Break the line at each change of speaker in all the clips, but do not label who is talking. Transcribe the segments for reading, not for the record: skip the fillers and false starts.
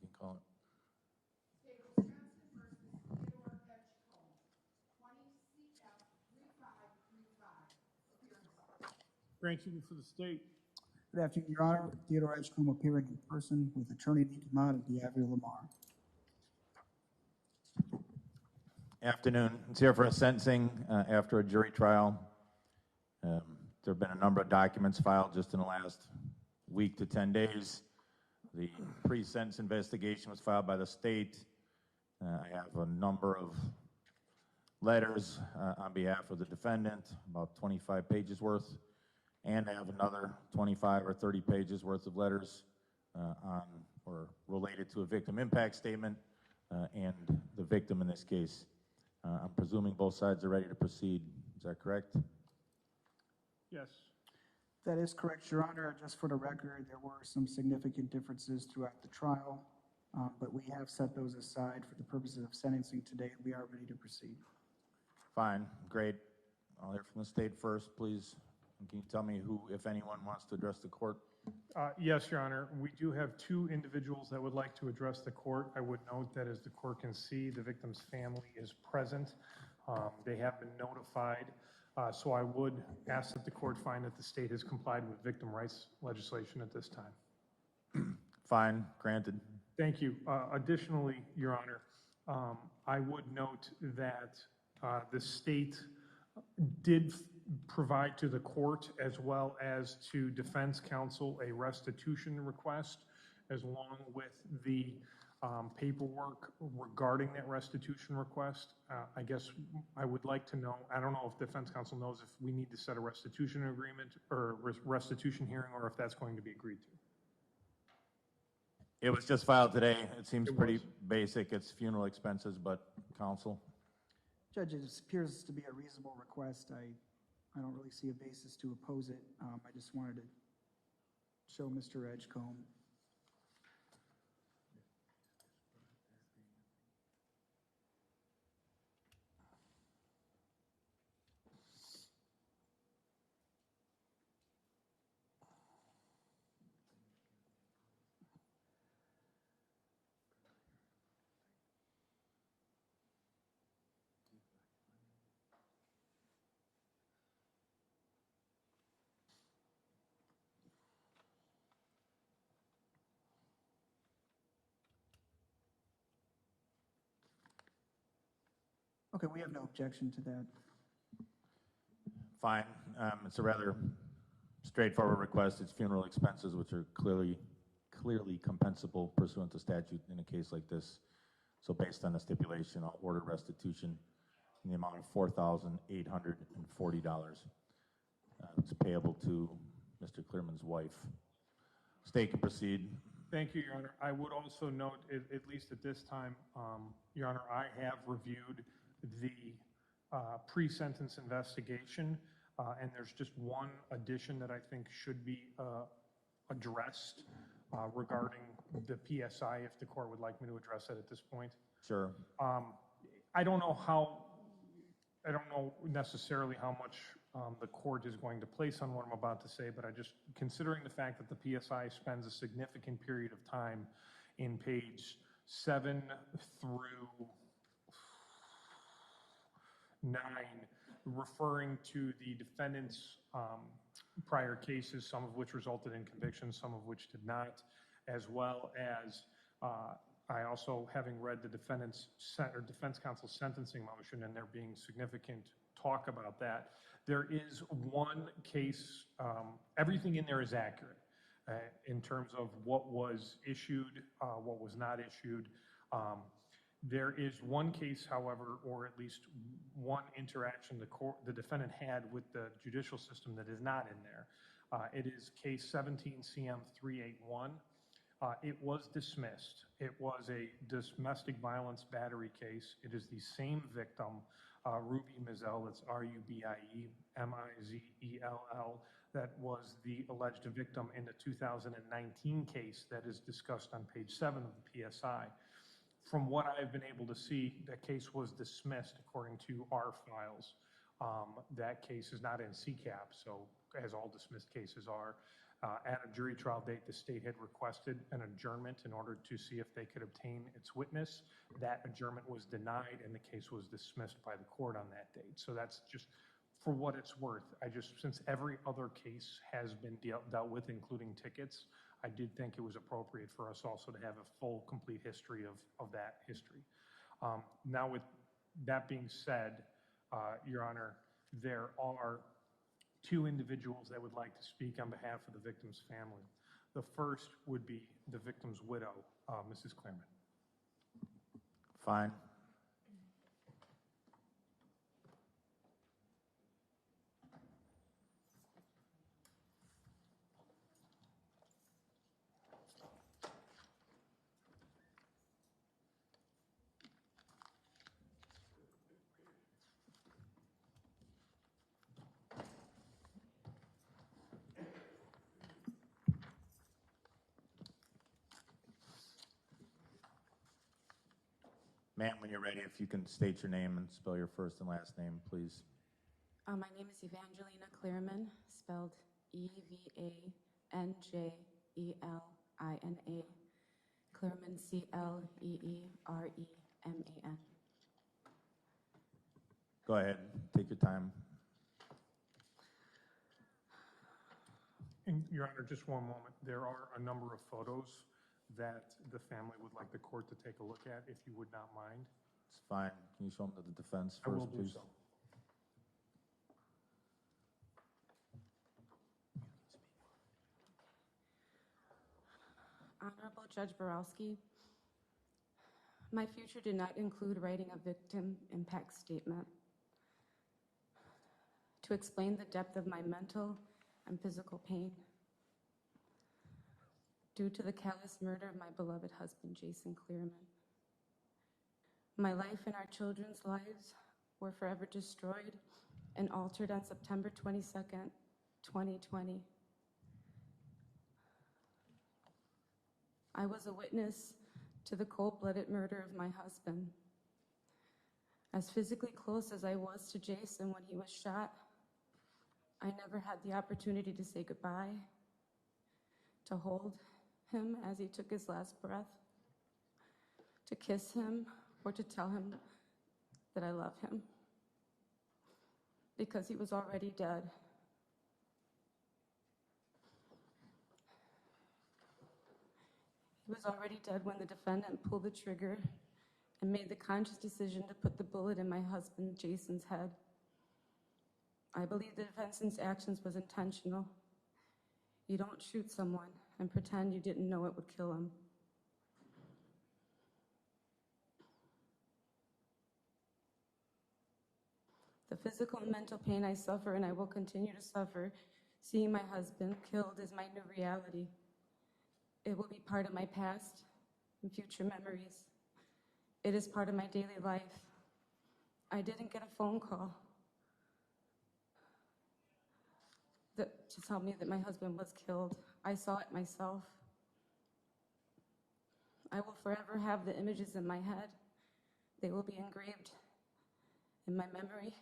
you can call it.
State of Wisconsin versus Theodore Edgecomb, 20 CF 3535. Appearance.
Granting for the state.
Good afternoon, Your Honor. Theodore Edgecomb appearing in person with Attorney Nicomat and D'Avria Lamar.
Afternoon. It's here for a sentencing after a jury trial. There have been a number of documents filed just in the last week to 10 days. The pre-sentence investigation was filed by the state. I have a number of letters on behalf of the defendant, about 25 pages worth, and I have another 25 or 30 pages worth of letters on or related to a victim impact statement and the victim in this case. I'm presuming both sides are ready to proceed. Is that correct?
Yes.
That is correct, Your Honor. Just for the record, there were some significant differences throughout the trial, but we have set those aside for the purposes of sentencing today. We are ready to proceed.
Fine, great. I'll hear from the state first, please. And can you tell me who, if anyone, wants to address the court?
Yes, Your Honor. We do have two individuals that would like to address the court. I would note that as the court can see, the victim's family is present. They have been notified. So I would ask that the court find that the state has complied with victim rights legislation at this time.
Fine, granted.
Thank you. Additionally, Your Honor, I would note that the state did provide to the court as well as to defense counsel a restitution request as long with the paperwork regarding that restitution request. I guess I would like to know, I don't know if defense counsel knows if we need to set a restitution agreement or restitution hearing or if that's going to be agreed to.
It was just filed today. It seems pretty basic. It's funeral expenses, but counsel?
Judge, it appears to be a reasonable request. I don't really see a basis to oppose it. I just wanted to show Mr. Edgecomb. Okay, we have no objection to that.
Fine. It's a rather straightforward request. It's funeral expenses, which are clearly compensable pursuant to statute in a case like this. So based on the stipulation, I'll order restitution in the amount of $4,840. It's payable to Mr. Clearman's wife. State can proceed.
Thank you, Your Honor. I would also note, at least at this time, Your Honor, I have reviewed the pre-sentence investigation, and there's just one addition that I think should be addressed regarding the PSI, if the court would like me to address that at this point.
Sure.
I don't know necessarily how much the court is going to place on what I'm about to say, but considering the fact that the PSI spends a significant period of time in page 7 through 9, referring to the defendant's prior cases, some of which resulted in convictions, some of which did not, as well as I also, having read the defense counsel's sentencing motion and there being significant talk about that, there is one case, everything in there is accurate in terms of what was issued, what was not issued. There is one case, however, or at least one interaction the defendant had with the judicial system that is not in there. It is case 17-CM-381. It was dismissed. It was a domestic violence battery case. It is the same victim, Ruby Mizell, that's R-U-B-I-E-M-I-Z-E-L-L, that was the alleged victim in the 2019 case that is discussed on page 7 of the PSI. From what I've been able to see, that case was dismissed according to our files. That case is not in CCAP, so as all dismissed cases are. At a jury trial date, the state had requested an adjournment in order to see if they could obtain its witness. That adjournment was denied, and the case was dismissed by the court on that date. So that's just for what it's worth. Since every other case has been dealt with, including tickets, I did think it was appropriate for us also to have a full, complete history of that history. Now, with that being said, Your Honor, there are two individuals that would like to speak on behalf of the victim's family. The first would be the victim's widow, Mrs. Clearman.
Fine. Ma'am, when you're ready, if you can state your name and spell your first and last name, please.
My name is Evangelina Clearman, spelled Evangelina. Clearman, Cleereman.
Go ahead, take your time.
And Your Honor, just one moment. There are a number of photos that the family would like the court to take a look at, if you would not mind.
It's fine. Can you show them to the defense
I will
first,
do
please?
so.
Honorable Judge Borowski, my future did not include writing a victim impact statement to explain the depth of my mental and physical pain due to the callous murder of my beloved husband, Jason Clearman. My life and our children's lives were forever destroyed and altered on September 22nd, 2020. I was a witness to the cold-blooded murder of my husband. As physically close as I was to Jason when he was shot, I never had the opportunity to say goodbye, to hold him as he took his last breath, to kiss him, or to tell him that I love him, because he was already dead. He was already dead when the defendant pulled the trigger and made the conscious decision to put the bullet in my husband Jason's head. I believe the defense's actions was intentional. You don't shoot someone and pretend you didn't know it would kill him. The physical and mental pain I suffer and I will continue to suffer seeing my husband killed is my new reality. It will be part of my past and future memories. It is part of my daily life. I didn't get a phone call to tell me that my husband was killed. I saw it myself. I will forever have the images in my head. They will be engraved in my memory,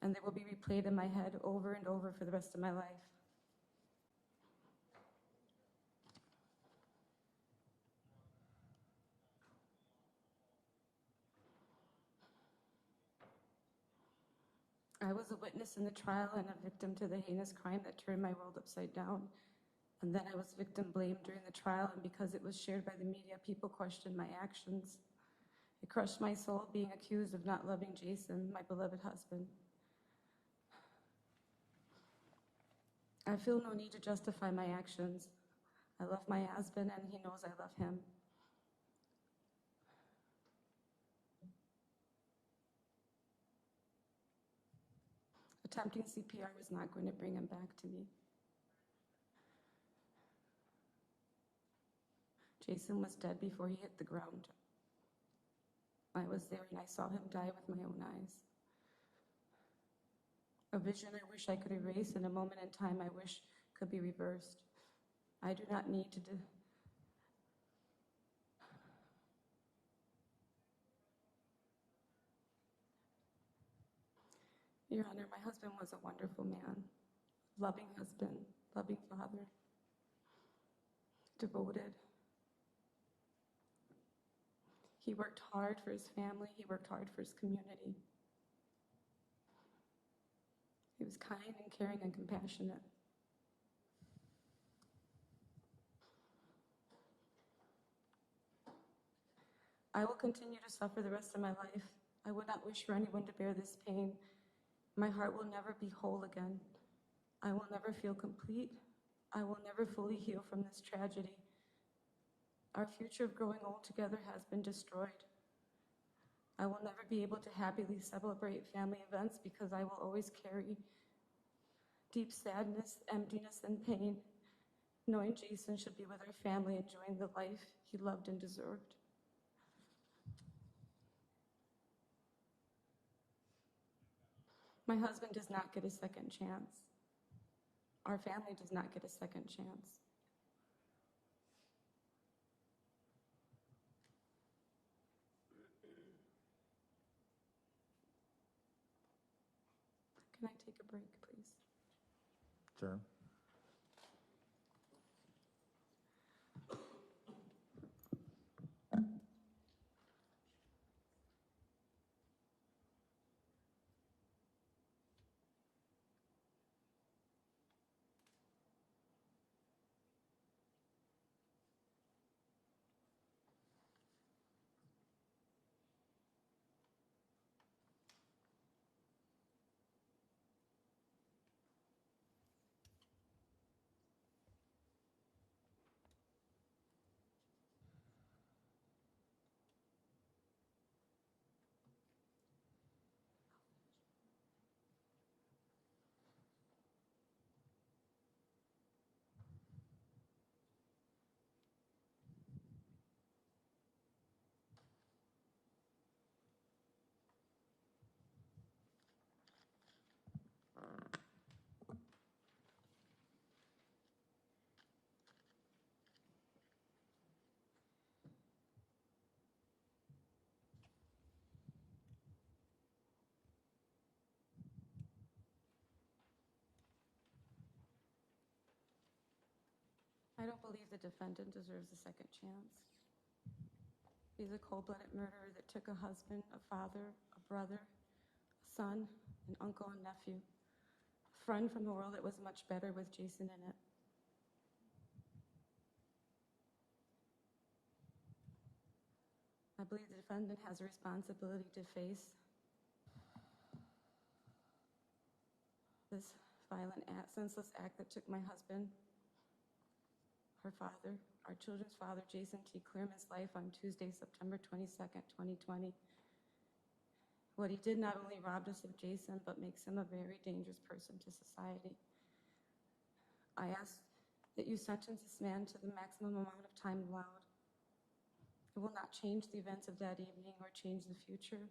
and they will be replayed in my head over and over for the rest of my life. I was a witness in the trial and a victim to the heinous crime that turned my world upside down. And then I was victim blamed during the trial, and because it was shared by the media, people questioned my actions. It crushed my soul being accused of not loving Jason, my beloved husband. I feel no need to justify my actions. I love my husband, and he knows I love him. Attempting CPR was not going to bring him back to me. Jason was dead before he hit the ground. I was there and I saw him die with my own eyes. A vision I wish I could erase, and a moment in time I wish could be reversed. I do not need to do. Your Honor, my husband was a wonderful man, loving husband, loving father, devoted. He worked hard for his family. He worked hard for his community. He was kind and caring and compassionate. I will continue to suffer the rest of my life. I would not wish for anyone to bear this pain. My heart will never be whole again. I will never feel complete. I will never fully heal from this tragedy. Our future of growing old together has been destroyed. I will never be able to happily celebrate family events because I will always carry deep sadness, emptiness, and pain, knowing Jason should be with our family, enjoying the life he loved and deserved. My husband does not get a second chance. Our family does not get a second chance. Can I take a break, please?
Sure.
I don't believe the defendant deserves a second chance. He's a cold-blooded murderer that took a husband, a father, a brother, a son, an uncle and nephew, a friend from a world that was much better with Jason in it. I believe the defendant has a responsibility to face this violent act, senseless act that took my husband, her father, our children's father, Jason T. Clearman's life on Tuesday, September 22nd, 2020. What he did not only robbed us of Jason, but makes him a very dangerous person to society. I ask that you sentence this man to the maximum amount of time allowed. It will not change the events of that evening or change the future,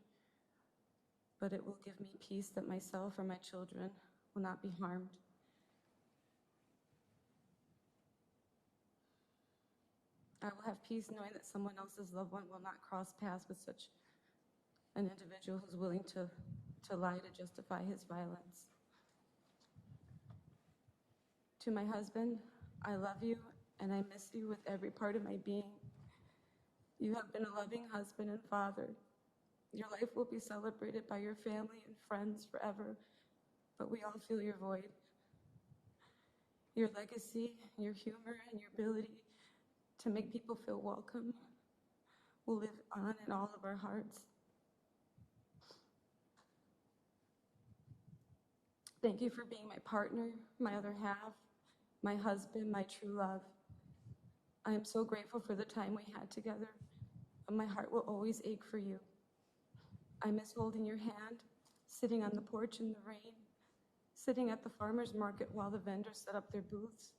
but it will give me peace that myself or my children will not be harmed. I will have peace knowing that someone else's loved one will not cross paths with such an individual who's willing to lie to justify his violence. To my husband, I love you and I miss you with every part of my being. You have been a loving husband and father. Your life will be celebrated by your family and friends forever, but we all feel your void. Your legacy, your humor, and your ability to make people feel welcome will live on in all of our hearts. Thank you for being my partner, my other half, my husband, my true love. I am so grateful for the time we had together, but my heart will always ache for you. I miss holding your hand, sitting on the porch in the rain, sitting at the farmer's market while the vendors set up their booths,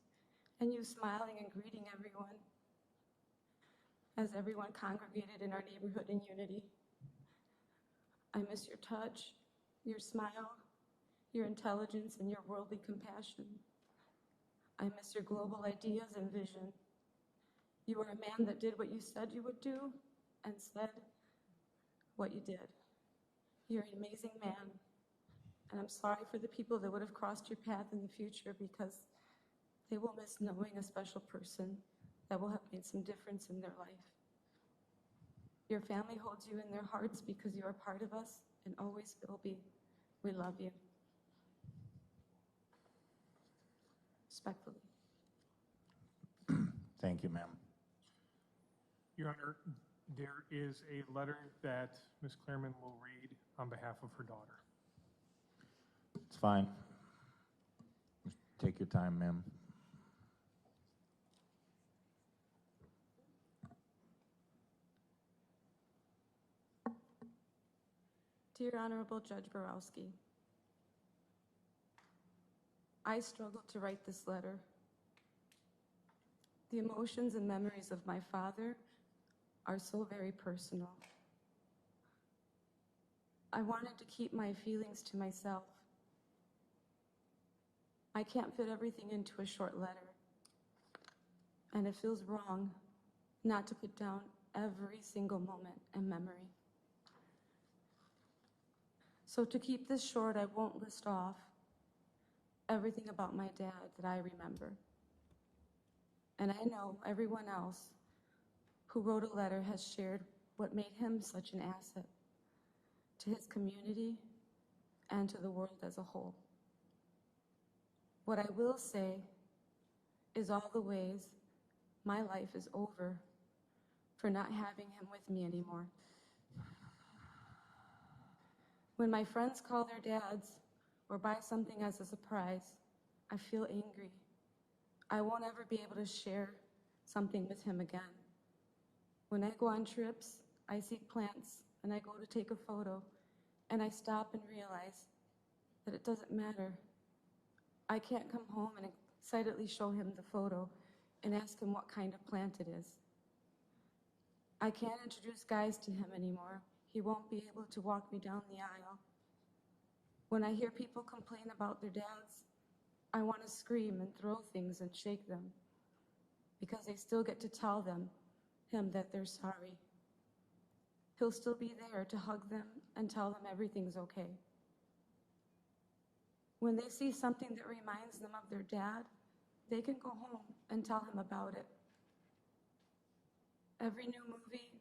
and you smiling and greeting everyone as everyone congregated in our neighborhood in unity. I miss your touch, your smile, your intelligence, and your worldly compassion. I miss your global ideas and vision. You are a man that did what you said you would do and said what you did. You're an amazing man, and I'm sorry for the people that would have crossed your path in the future because They will miss knowing a special person that will have made some difference in their life. Your family holds you in their hearts because you are part of us and always will be. We love you. Respectfully.
Thank you, ma'am.
Your Honor, there is a letter that Ms. Clairman will read on behalf of her daughter.
It's fine. Just take your time, ma'am.
Dear Honorable Judge Borowski, I struggled to write this letter. The emotions and memories of my father are so very personal. I wanted to keep my feelings to myself. I can't fit everything into a short letter, and it feels wrong not to put down every single moment and memory. So to keep this short, I won't list off everything about my dad that I remember. And I know everyone else who wrote a letter has shared what made him such an asset to his community and to the world as a whole. What I will say is all the ways my life is over for not having him with me anymore. When my friends call their dads or buy something as a surprise, I feel angry. I won't ever be able to share something with him again. When I go on trips, I see plants and I go to take a photo and I stop and realize that it doesn't matter. I can't come home and excitedly show him the photo and ask him what kind of plant it is. I can't introduce guys to him anymore. He won't be able to walk me down the aisle. When I hear people complain about their dads, I want to scream and throw things and shake them because they still get to tell him that they're sorry. He'll still be there to hug them and tell them everything's okay. When they see something that reminds them of their dad, they can go home and tell him about it. Every new movie,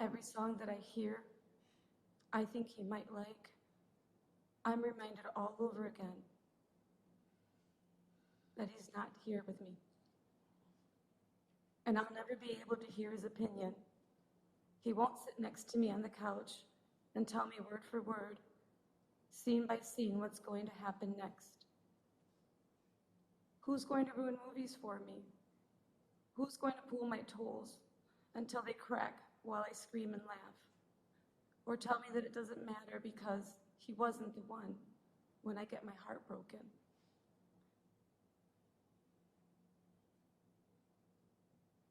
every song that I hear, I think he might like, I'm reminded all over again that he's not here with me. And I'll never be able to hear his opinion. He won't sit next to me on the couch and tell me word for word, scene by scene, what's going to happen next. Who's going to ruin movies for me? Who's going to pull my toes until they crack while I scream and laugh? Or tell me that it doesn't matter because he wasn't the one when I get my heart broken?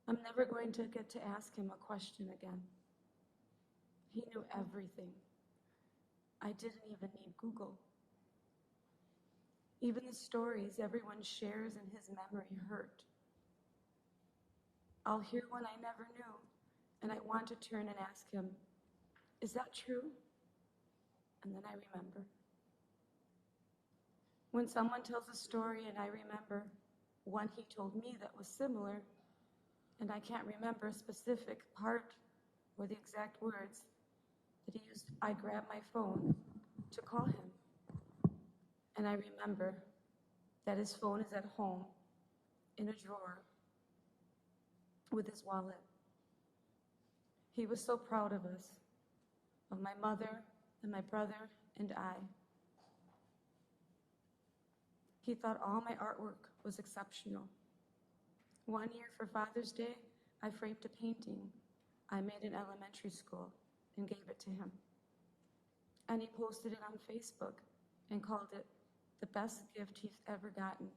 I'm never going to get to ask him a question again. He knew everything. I didn't even need Google. Even the stories everyone shares in his memory hurt. I'll hear one I never knew, and I want to turn and ask him, is that true? And then I remember. When someone tells a story and I remember one he told me that was similar, and I can't remember a specific part or the exact words that he used, I grab my phone to call him. And I remember that his phone is at home in a drawer with his wallet. He was so proud of us, of my mother and my brother and I. He thought all my artwork was exceptional. One year for Father's Day, I framed a painting I made in elementary school and gave it to him. And he posted it on Facebook and called it the best gift he's ever gotten.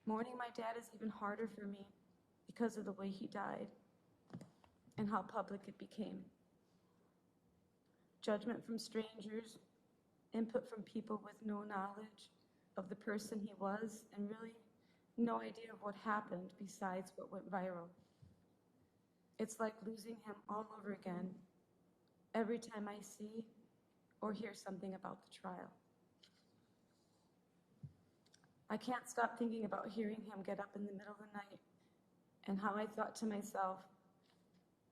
Mourning my dad is even harder for me because of the way he died and how public it became. Judgment from strangers, input from people with no knowledge of the person he was, and really no idea of what happened besides what went viral. It's like losing him all over again every time I see or hear something about the trial. I can't stop thinking about hearing him get up in the middle of the night and how I thought to myself,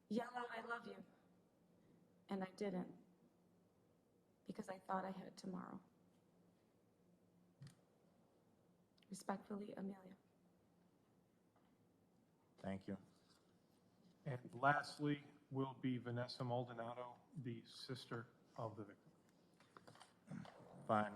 yell out, I love you. And I didn't, because I thought I had tomorrow. Respectfully, Amelia.
Thank you.
And lastly will be Vanessa Maldonado, the sister of the victim.
Fine.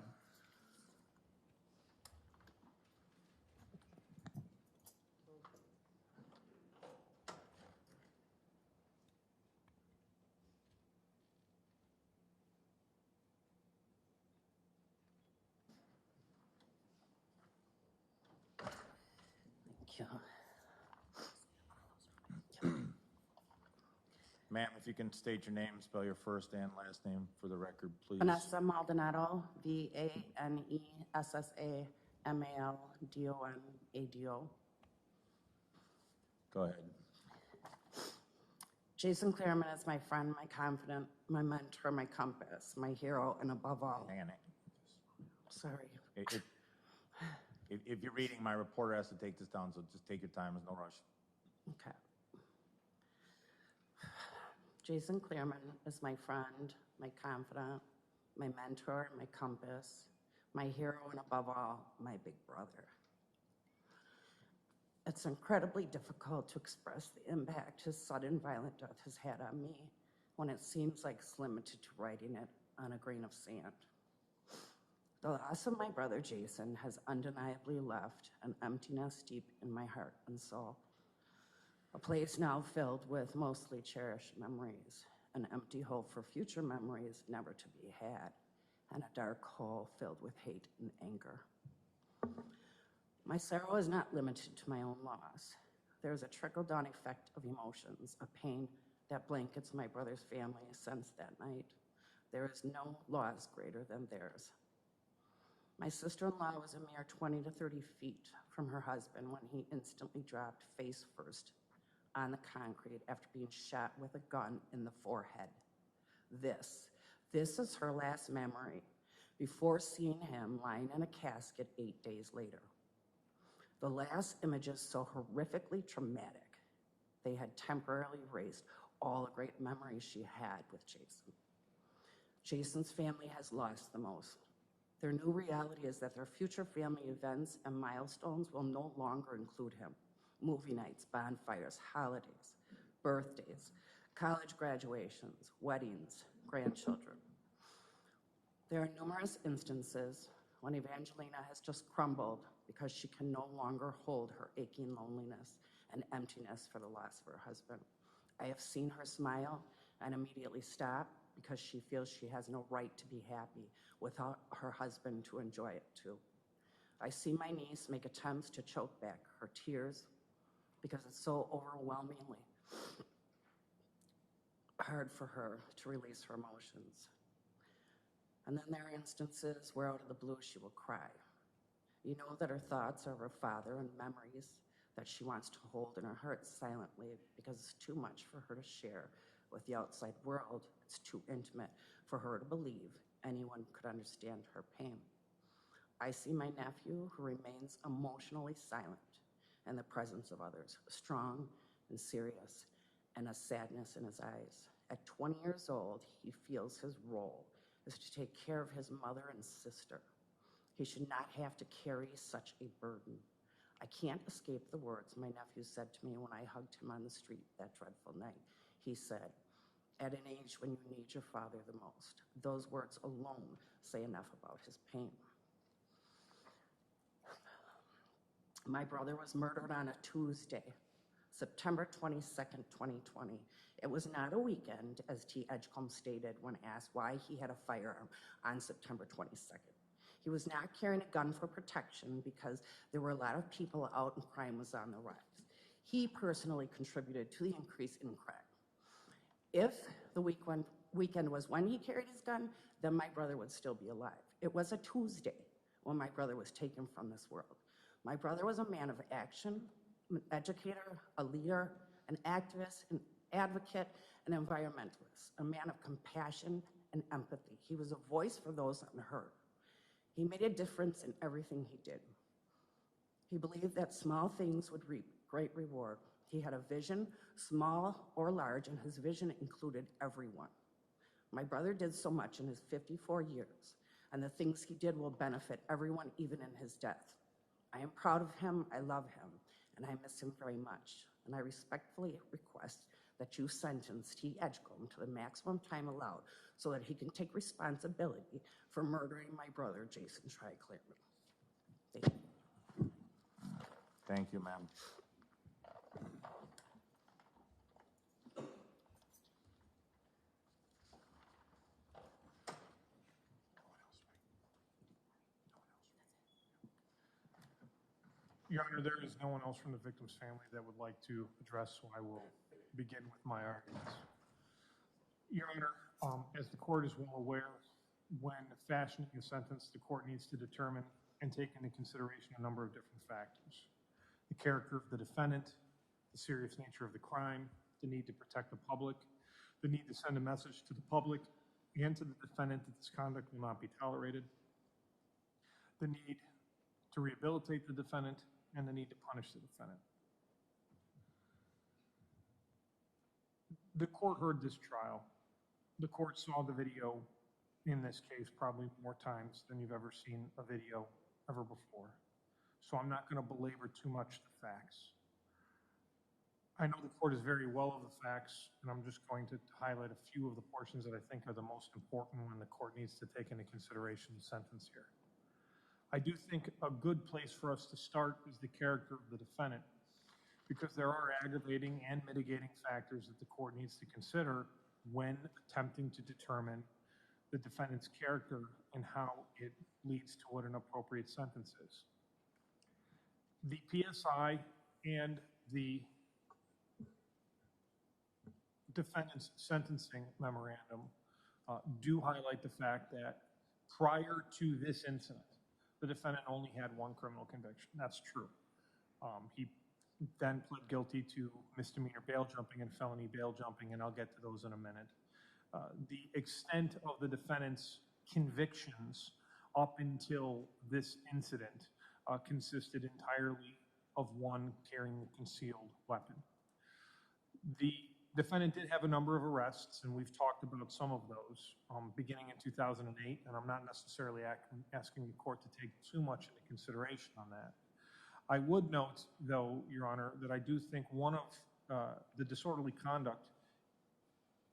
Ma'am, if you can state your name, spell your first and last name for the record, please.
Vanessa Maldonado, Vanessamalmadonado.
Go ahead.
Jason Clearman is my friend, my confidant, my mentor, my compass, my hero, and above all,
Hang on.
sorry.
If you're reading, my reporter has to take this down, so just take your time. There's no rush.
Okay. Jason Clearman is my friend, my confidant, my mentor, my compass, my hero, and above all, my big brother. It's incredibly difficult to express the impact his sudden violent death has had on me when it seems like it's limited to writing it on a grain of sand. The loss of my brother Jason has undeniably left an emptiness deep in my heart and soul. A place now filled with mostly cherished memories, an empty hole for future memories never to be had, and a dark hole filled with hate and anger. My sorrow is not limited to my own loss. There is a trickle-down effect of emotions, a pain that blankets my brother's family since that night. There is no loss greater than theirs. My sister-in-law was a mere 20 to 30 feet from her husband when he instantly dropped face first on the concrete after being shot with a gun in the forehead. This is her last memory before seeing him lying in a casket 8 days later. The last images so horrifically traumatic, they had temporarily erased all the great memories she had with Jason. Jason's family has lost the most. Their new reality is that their future family events and milestones will no longer include him. Movie nights, bonfires, holidays, birthdays, college graduations, weddings, grandchildren. There are numerous instances when Evangelina has just crumbled because she can no longer hold her aching loneliness and emptiness for the loss of her husband. I have seen her smile and immediately stop because she feels she has no right to be happy without her husband to enjoy it too. I see my niece make attempts to choke back her tears because it's so overwhelmingly hard for her to release her emotions. And then there are instances where out of the blue she will cry. You know that her thoughts are of her father and memories that she wants to hold in her heart silently because it's too much for her to share with the outside world. It's too intimate for her to believe anyone could understand her pain. I see my nephew who remains emotionally silent in the presence of others, strong and serious, and a sadness in his eyes. At 20 years old, he feels his role is to take care of his mother and sister. He should not have to carry such a burden. I can't escape the words my nephew said to me when I hugged him on the street that dreadful night. He said, "At an age when you need your father the most." Those words alone say enough about his pain. My brother was murdered on a Tuesday, September 22nd, 2020. It was not a weekend, as T. Edgecomb stated when asked why he had a firearm on September 22nd. He was not carrying a gun for protection because there were a lot of people out and crime was on the rise. He personally contributed to the increase in crime. If the weekend was when he carried his gun, then my brother would still be alive. It was a Tuesday when my brother was taken from this world. My brother was a man of action, an educator, a leader, an activist, an advocate, an environmentalist, a man of compassion and empathy. He was a voice for those unheard. He made a difference in everything he did. He believed that small things would reap great reward. He had a vision, small or large, and his vision included everyone. My brother did so much in his 54 years, and the things he did will benefit everyone, even in his death. I am proud of him, I love him, and I miss him very much. And I respectfully request that you sentence T. Edgecomb to the maximum time allowed so that he can take responsibility for murdering my brother, Jason Tri-Clearman. Thank you.
Thank you, ma'am.
Your Honor, there is no one else from the victim's family that would like to address, so I will begin with my arguments. Your Honor, as the court is well aware, when fashioning a sentence, the court needs to determine and take into consideration a number of different factors. The character of the defendant, the serious nature of the crime, the need to protect the public, the need to send a message to the public and to the defendant that this conduct will not be tolerated, the need to rehabilitate the defendant, and the need to punish the defendant. The court heard this trial. The court saw the video in this case probably more times than you've ever seen a video ever before. So I'm not going to belabor too much the facts. I know the court is very well of the facts, and I'm just going to highlight a few of the portions that I think are the most important when the court needs to take into consideration the sentence here. I do think a good place for us to start is the character of the defendant, because there are aggravating and mitigating factors that the court needs to consider when attempting to determine the defendant's character and how it leads to what an appropriate sentence is. The PSI and the defendant's sentencing memorandum do highlight the fact that prior to this incident, the defendant only had one criminal conviction. That's true. He then pled guilty to misdemeanor bail jumping and felony bail jumping, and I'll get to those in a minute. The extent of the defendant's convictions up until this incident consisted entirely of one carrying a concealed weapon. The defendant did have a number of arrests, and we've talked about some of those beginning in 2008, and I'm not necessarily asking the court to take too much into consideration on that. I would note, though, Your Honor, that I do think one of the disorderly conduct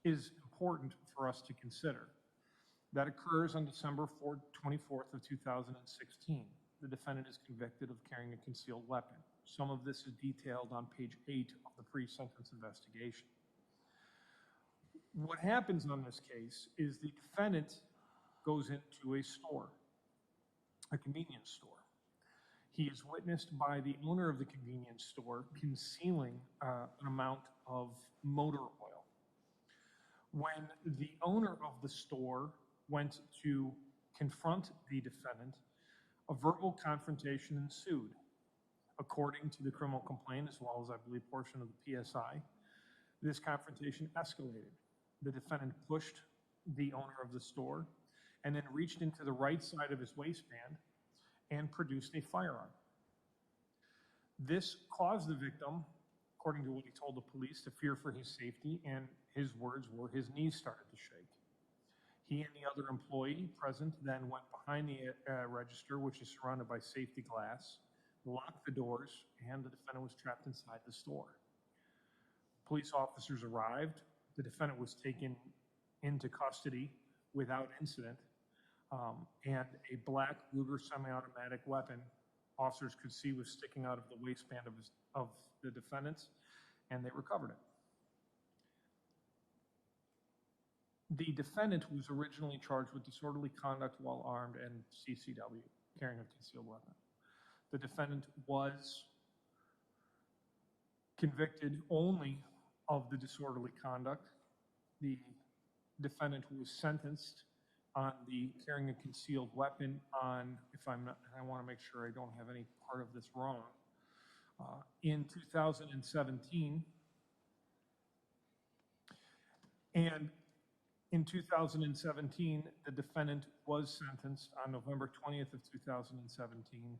is important for us to consider. That occurs on December 24th of 2016. The defendant is convicted of carrying a concealed weapon. Some of this is detailed on page 8 of the pre-sentence investigation. What happens on this case is the defendant goes into a store, a convenience store. He is witnessed by the owner of the convenience store concealing an amount of motor oil. When the owner of the store went to confront the defendant, a verbal confrontation ensued. According to the criminal complaint, as well as I believe portion of the PSI, this confrontation escalated. The defendant pushed the owner of the store and then reached into the right side of his waistband and produced a firearm. This caused the victim, according to what he told the police, to fear for his safety, and his words were his knees started to shake. He and the other employee present then went behind the register, which is surrounded by safety glass, locked the doors, and the defendant was trapped inside the store. Police officers arrived. The defendant was taken into custody without incident, and a black Ruger semi-automatic weapon officers could see was sticking out of the waistband of the defendant, and they recovered it. The defendant was originally charged with disorderly conduct while armed and CCW, carrying a concealed weapon. The defendant was convicted only of the disorderly conduct. The defendant was sentenced on the carrying a concealed weapon on, if I'm not, I want to make sure I don't have any part of this wrong, in 2017. And in 2017, the defendant was sentenced on November 20th of 2017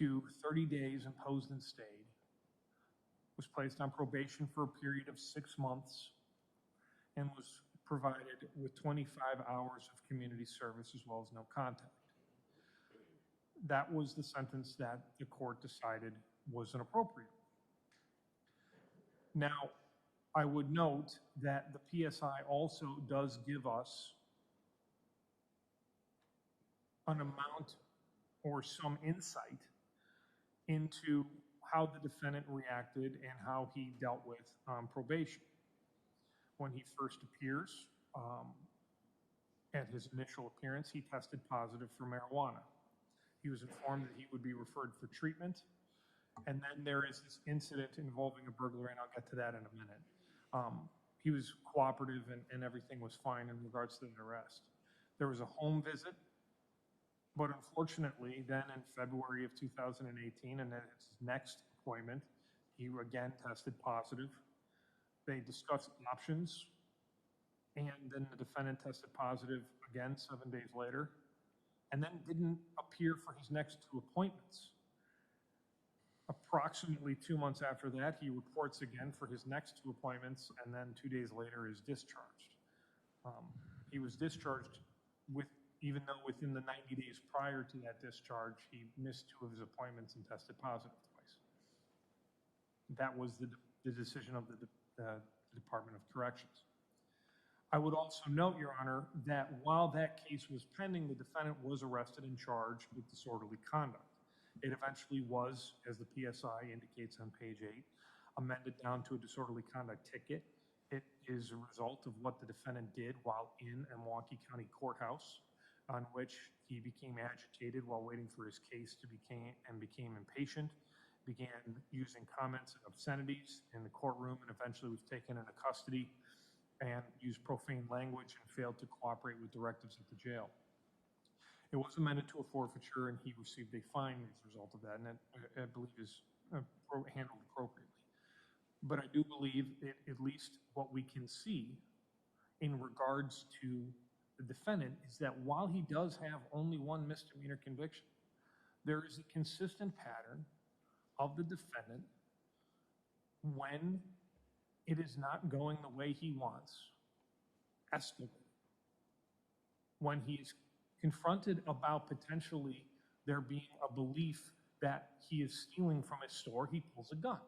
to 30 days imposed and stayed, was placed on probation for a period of 6 months, and was provided with 25 hours of community service as well as no contact. That was the sentence that the court decided was inappropriate. Now, I would note that the PSI also does give us an amount or some insight into how the defendant reacted and how he dealt with probation. When he first appears, at his initial appearance, he tested positive for marijuana. He was informed that he would be referred for treatment. And then there is this incident involving a burglary, and I'll get to that in a minute. He was cooperative and everything was fine in regards to the arrest. There was a home visit, but unfortunately, then in February of 2018, and at his next appointment, he again tested positive. They discussed options, and then the defendant tested positive again 7 days later, and then didn't appear for his next 2 appointments. Approximately 2 months after that, he reports again for his next 2 appointments, and then 2 days later is discharged. He was discharged even though within the 90 days prior to that discharge, he missed 2 of his appointments and tested positive twice. That was the decision of the Department of Corrections. I would also note, Your Honor, that while that case was pending, the defendant was arrested and charged with disorderly conduct. It eventually was, as the PSI indicates on page 8, amended down to a disorderly conduct ticket. It is a result of what the defendant did while in a Milwaukee County courthouse, on which he became agitated while waiting for his case to became impatient, began using comments and obscenities in the courtroom, and eventually was taken into custody and used profane language and failed to cooperate with directives at the jail. It was amended to a forfeiture, and he received a fine as a result of that, and that, I believe, is handled appropriately. But I do believe that at least what we can see in regards to the defendant is that while he does have only 1 misdemeanor conviction, there is a consistent pattern of the defendant when it is not going the way he wants, escalating. When he is confronted about potentially there being a belief that he is stealing from his store, he pulls a gun.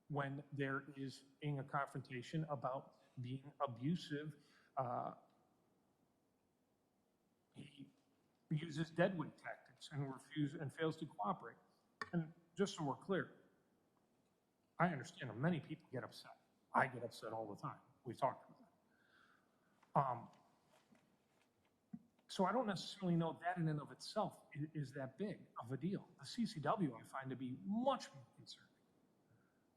When there is being a confrontation about being abusive, he uses deadweight tactics and fails to cooperate. And just so we're clear, I understand that many people get upset. I get upset all the time. We talked about that. So I don't necessarily know that in and of itself is that big of a deal. The CCW I find to be much more concerning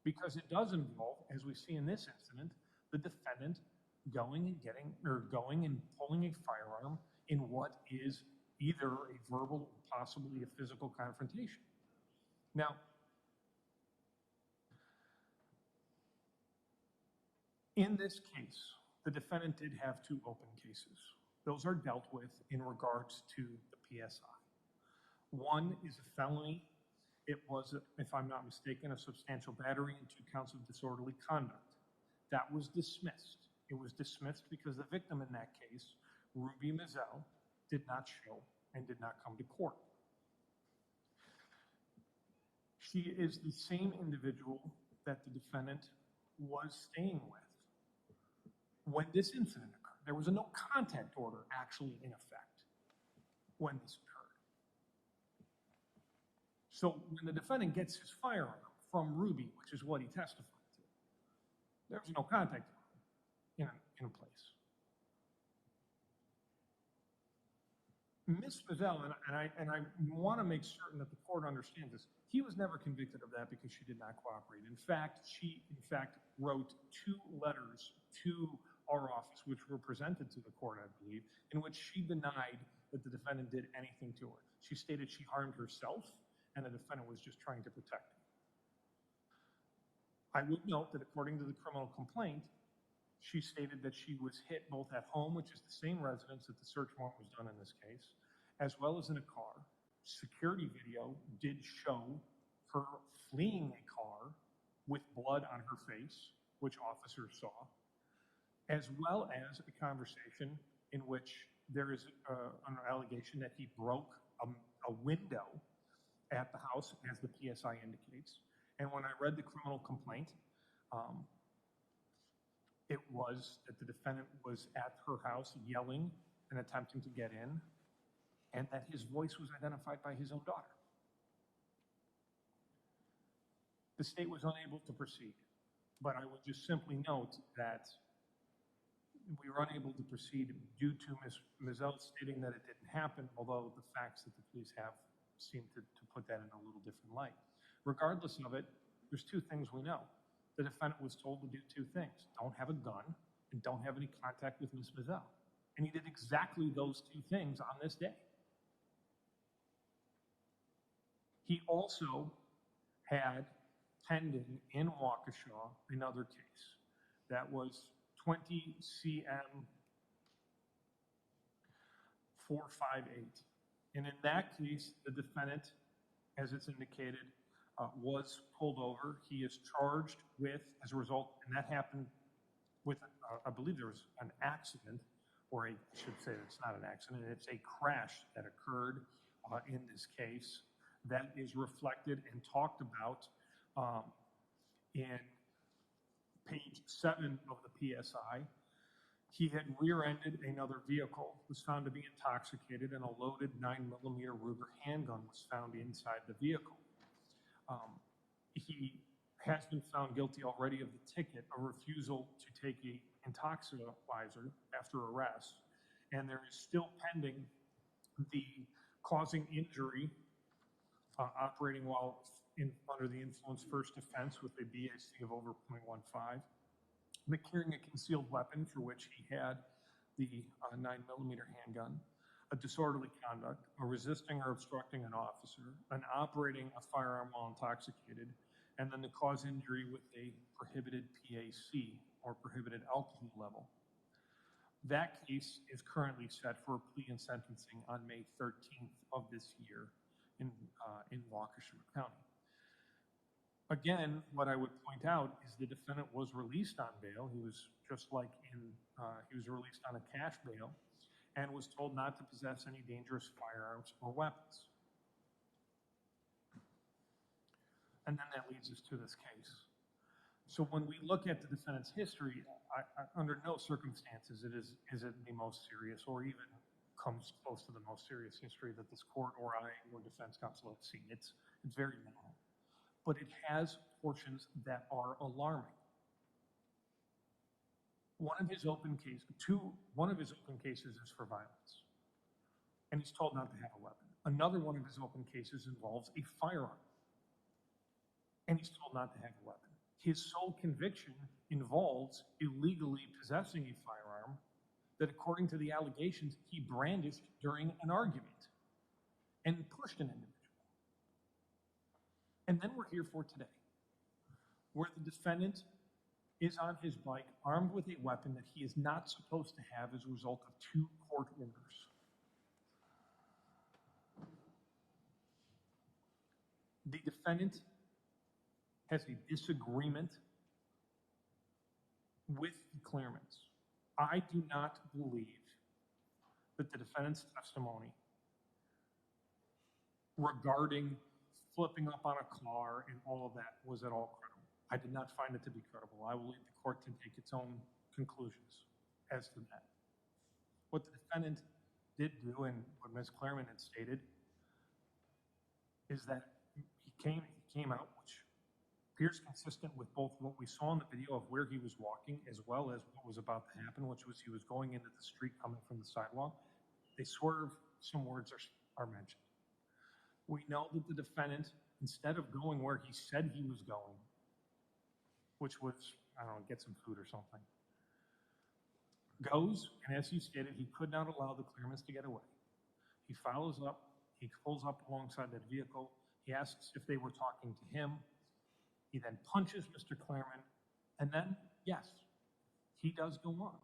because it does involve, as we see in this incident, the defendant going and pulling a firearm in what is either a verbal or possibly a physical confrontation. Now, in this case, the defendant did have 2 open cases. Those are dealt with in regards to the PSI. One is a felony. It was, if I'm not mistaken, a substantial battery and 2 counts of disorderly conduct. That was dismissed. It was dismissed because the victim in that case, Ruby Mizell, did not show and did not come to court. She is the same individual that the defendant was staying with when this incident occurred. There was a no contact order actually in effect when this occurred. So when the defendant gets his firearm from Ruby, which is what he testified to, there was no contact order in place. Ms. Mizell, and I want to make certain that the court understands this, he was never convicted of that because she did not cooperate. In fact, she wrote 2 letters to our office, which were presented to the court, I believe, in which she denied that the defendant did anything to her. She stated she harmed herself and the defendant was just trying to protect her. I would note that according to the criminal complaint, she stated that she was hit both at home, which is the same residence that the search warrant was done in this case, as well as in a car. security video did show her fleeing a car with blood on her face, which officers saw, as well as a conversation in which there is an allegation that he broke a window at the house, as the PSI indicates. And when I read the criminal complaint, it was that the defendant was at her house yelling and attempting to get in, and that his voice was identified by his own daughter. The state was unable to proceed, but I would just simply note that we were unable to proceed due to Ms. L stating that it didn't happen, although the facts that the police have seem to put that in a little different light. Regardless of it, there's two things we know. The defendant was told to do two things: don't have a gun and don't have any contact with Ms. L. And he did exactly those two things on this day. He also had pending in Waukesha another case that was 20 CM 458. And in that case, the defendant, as it's indicated, was pulled over. He is charged with, as a result, and that happened with, I believe there was an accident, or I should say it's not an accident, it's a crash that occurred in this case that is reflected and talked about in page 7 of the PSI. He had rear-ended another vehicle, was found to be intoxicated, and a loaded 9mm Ruger handgun was found inside the vehicle. He has been found guilty already of the ticket, a refusal to take an intoxilizer after arrest, and there is still pending the causing injury, operating while under the influence first offense with a BAC of over .15, the carrying a concealed weapon for which he had the 9mm handgun, a disorderly conduct, a resisting or obstructing an officer, an operating a firearm while intoxicated, and then the cause injury with a prohibited PAC, or prohibited alcohol level. That case is currently set for plea and sentencing on May 13th of this year in Waukesha County. Again, what I would point out is the defendant was released on bail. He was just like he was released on a cash bail and was told not to possess any dangerous firearms or weapons. And then that leads us to this case. So when we look at the defendant's history, under no circumstances is it the most serious, or even comes close to the most serious history that this court or I or defense counsel have seen. It's very minimal. But it has portions that are alarming. One of his open cases is for violence, and he's told not to have a weapon. Another one of his open cases involves a firearm, and he's told not to have a weapon. His sole conviction involves illegally possessing a firearm that, according to the allegations, he brandished during an argument and pushed an individual. And then we're here for today, where the defendant is on his bike armed with a weapon that he is not supposed to have as a result of 2 court orders. The defendant has a disagreement with the clearance. I do not believe that the defendant's testimony regarding flipping up on a car and all of that was at all credible. I did not find it to be credible. I will leave the court to take its own conclusions as to that. What the defendant did do, and what Ms. Claremont had stated, is that he came out, which appears consistent with both what we saw in the video of where he was walking as well as what was about to happen, which was he was going into the street coming from the sidewalk. They swerve, some words are mentioned. We know that the defendant, instead of going where he said he was going, which was, I don't know, get some food or something, goes, and as he stated, he could not allow the Claremont to get away. He follows up, he pulls up alongside that vehicle, he asks if they were talking to him, he then punches Mr. Claremont, and then, yes, he does go on.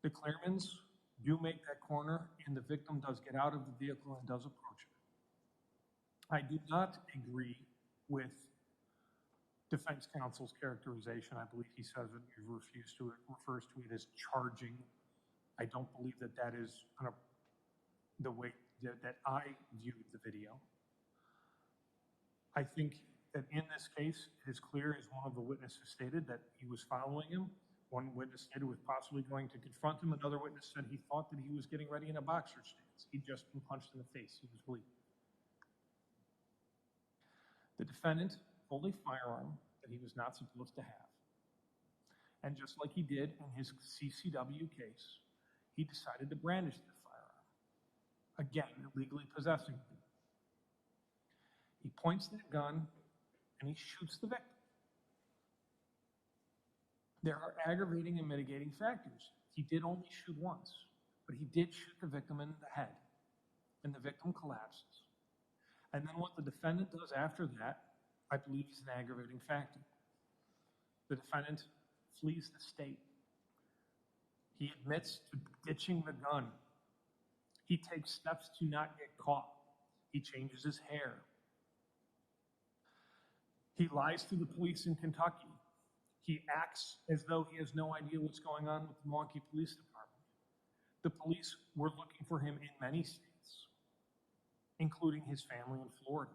The Claremonts do make that corner, and the victim does get out of the vehicle and does approach it. I do not agree with defense counsel's characterization. I believe he says that he refers to it as charging. I don't believe that that is the way that I viewed the video. I think that in this case, it is clear, as one of the witnesses stated, that he was following him. One witness stated he was possibly going to confront him. Another witness said he thought that he was getting ready in a boxer stance. He'd just been punched in the face. He was bleeding. The defendant pulled a firearm that he was not supposed to have. And just like he did in his CCW case, he decided to brandish the firearm. Again, illegally possessing it. He points that gun and he shoots the victim. There are aggravating and mitigating factors. He did only shoot once, but he did shoot the victim in the head, and the victim collapses. And then what the defendant does after that, I believe, is an aggravating factor. The defendant flees the state. He admits to ditching the gun. He takes steps to not get caught. He changes his hair. He lies to the police in Kentucky. He acts as though he has no idea what's going on with the Milwaukee Police Department. The police were looking for him in many states, including his family in Florida.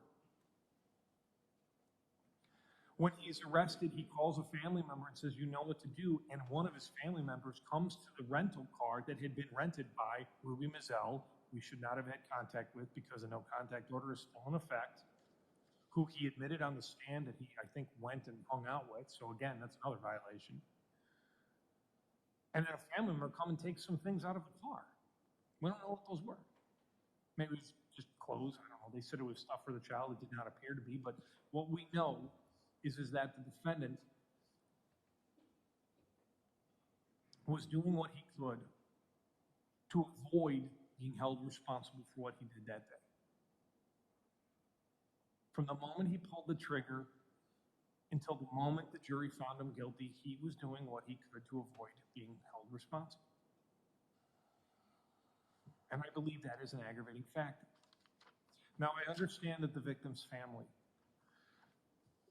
When he's arrested, he calls a family member and says, "You know what to do," and one of his family members comes to the rental car that had been rented by Ruby Mazzell, we should not have had contact with because a no-contact order is still in effect, who he admitted on the stand that he, I think, went and hung out with. So again, that's another violation. And then a family member come and take some things out of the car. We don't know what those were. Maybe it was just clothes. I don't know. They said it was stuff for the child. It did not appear to be. But what we know is that the defendant was doing what he could to avoid being held responsible for what he did that day. From the moment he pulled the trigger until the moment the jury found him guilty, he was doing what he could to avoid being held responsible. And I believe that is an aggravating factor. Now, I understand that the victim's family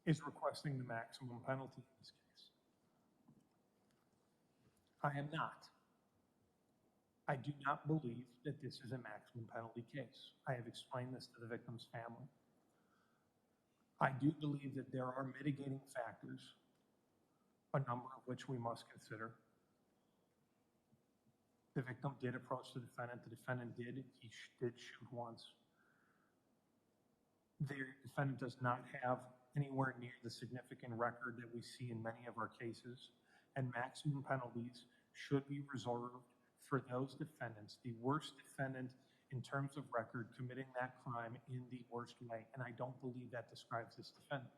is requesting the maximum penalty in this case. I am not. I do not believe that this is a maximum penalty case. I have explained this to the victim's family. I do believe that there are mitigating factors, a number of which we must consider. The victim did approach the defendant. The defendant did. He did shoot once. The defendant does not have anywhere near the significant record that we see in many of our cases, and maximum penalties should be reserved for those defendants, the worst defendant in terms of record, committing that crime in the worst way, and I don't believe that describes this defendant.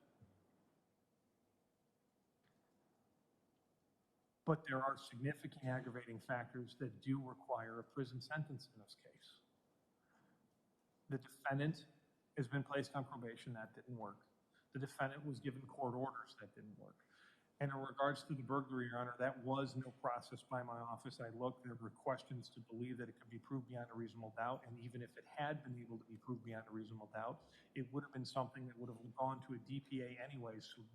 But there are significant aggravating factors that do require a prison sentence in this case. The defendant has been placed on probation. That didn't work. The defendant was given court orders. That didn't work. And in regards to the burglary, Your Honor, that was no process by my office. I looked, there were questions to believe that it could be proved beyond a reasonable doubt, and even if it had been able to be proved beyond a reasonable doubt, it would have been something that would have gone to a DPA anyway, so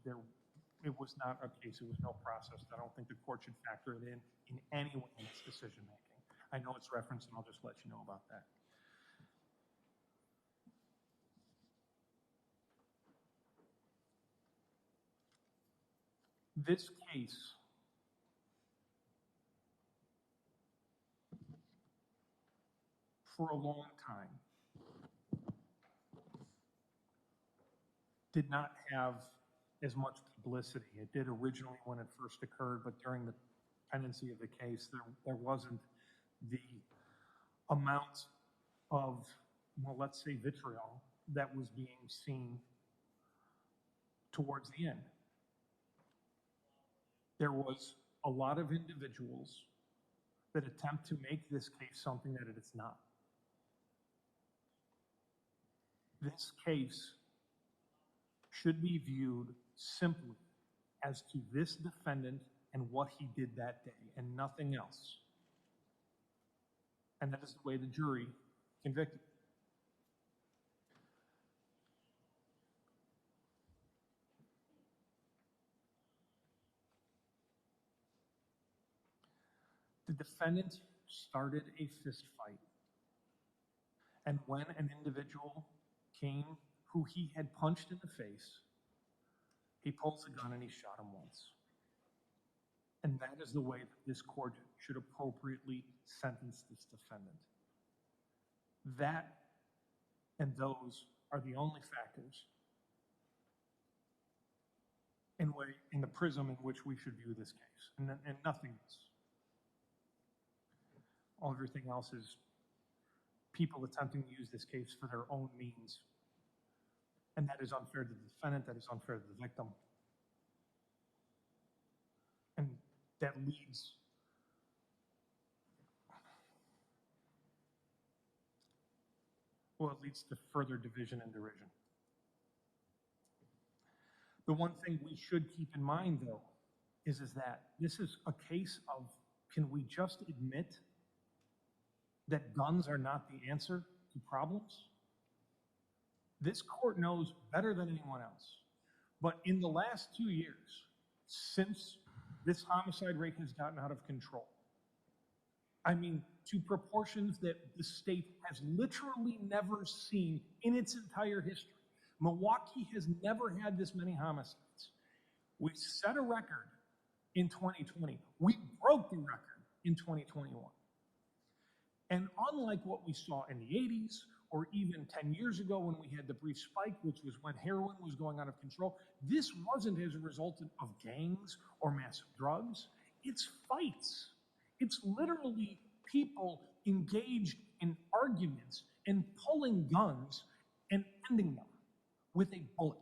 it was not a case, it was no process. I don't think the court should factor it in any way in its decision-making. I know it's referenced, and I'll just let you know about that. This case for a long time did not have as much publicity. It did originally when it first occurred, but during the pendency of the case, there wasn't the amount of, well, let's say vitriol that was being seen towards the end. There was a lot of individuals that attempt to make this case something that it is not. This case should be viewed simply as to this defendant and what he did that day, and nothing else. And that is the way the jury convicted. The defendant started a fist fight. And when an individual came who he had punched in the face, he pulls a gun and he shot him once. And that is the way that this court should appropriately sentence this defendant. That and those are the only factors in the prism in which we should view this case, and nothing else. Everything else is people attempting to use this case for their own means. And that is unfair to the defendant, that is unfair to the victim. And that leads to further division and derision. The one thing we should keep in mind, though, is that this is a case of, can we just admit that guns are not the answer to problems? This court knows better than anyone else. But in the last 2 years, since this homicide rate has gotten out of control, I mean, to proportions that the state has literally never seen in its entire history. Milwaukee has never had this many homicides. We set a record in 2020. We broke the record in 2021. And unlike what we saw in the 80s, or even 10 years ago when we had the brief spike, which was when heroin was going out of control, this wasn't as a result of gangs or massive drugs. It's fights. It's literally people engaged in arguments and pulling guns and ending them with a bullet.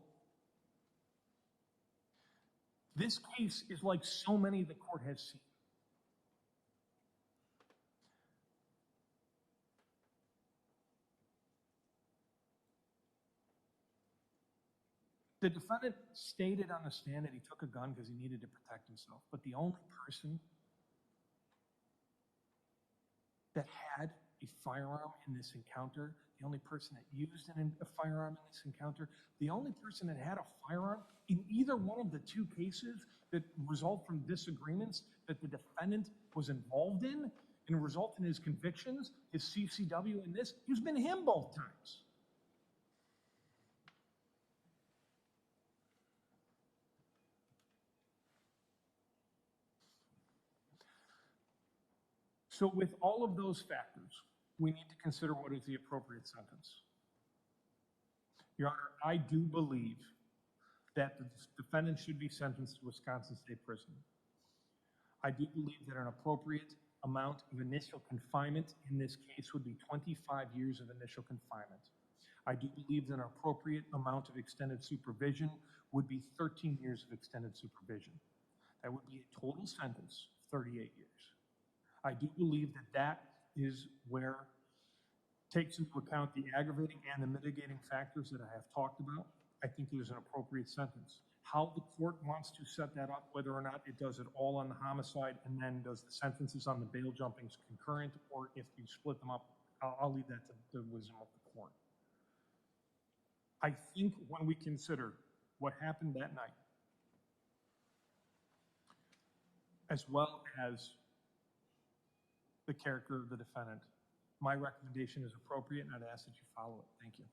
This case is like so many the court has seen. The defendant stated on the stand that he took a gun because he needed to protect himself, but the only person that had a firearm in this encounter, the only person that used a firearm in this encounter, the only person that had a firearm in either one of the two cases that result from disagreements that the defendant was involved in and result in his convictions, his CCW in this, it's been him both times. So with all of those factors, we need to consider what is the appropriate sentence. Your Honor, I do believe that the defendant should be sentenced to Wisconsin State Prison. I do believe that an appropriate amount of initial confinement in this case would be 25 years of initial confinement. I do believe that an appropriate amount of extended supervision would be 13 years of extended supervision. That would be a total sentence of 38 years. I do believe that that is where takes into account the aggravating and the mitigating factors that I have talked about. I think it is an appropriate sentence. How the court wants to set that up, whether or not it does it all on the homicide and then does the sentences on the bail jumpings concurrent, or if you split them up, I'll leave that to the wisdom of the court. I think when we consider what happened that night, as well as the character of the defendant, my recommendation is appropriate, and I'd ask that you follow it. Thank you.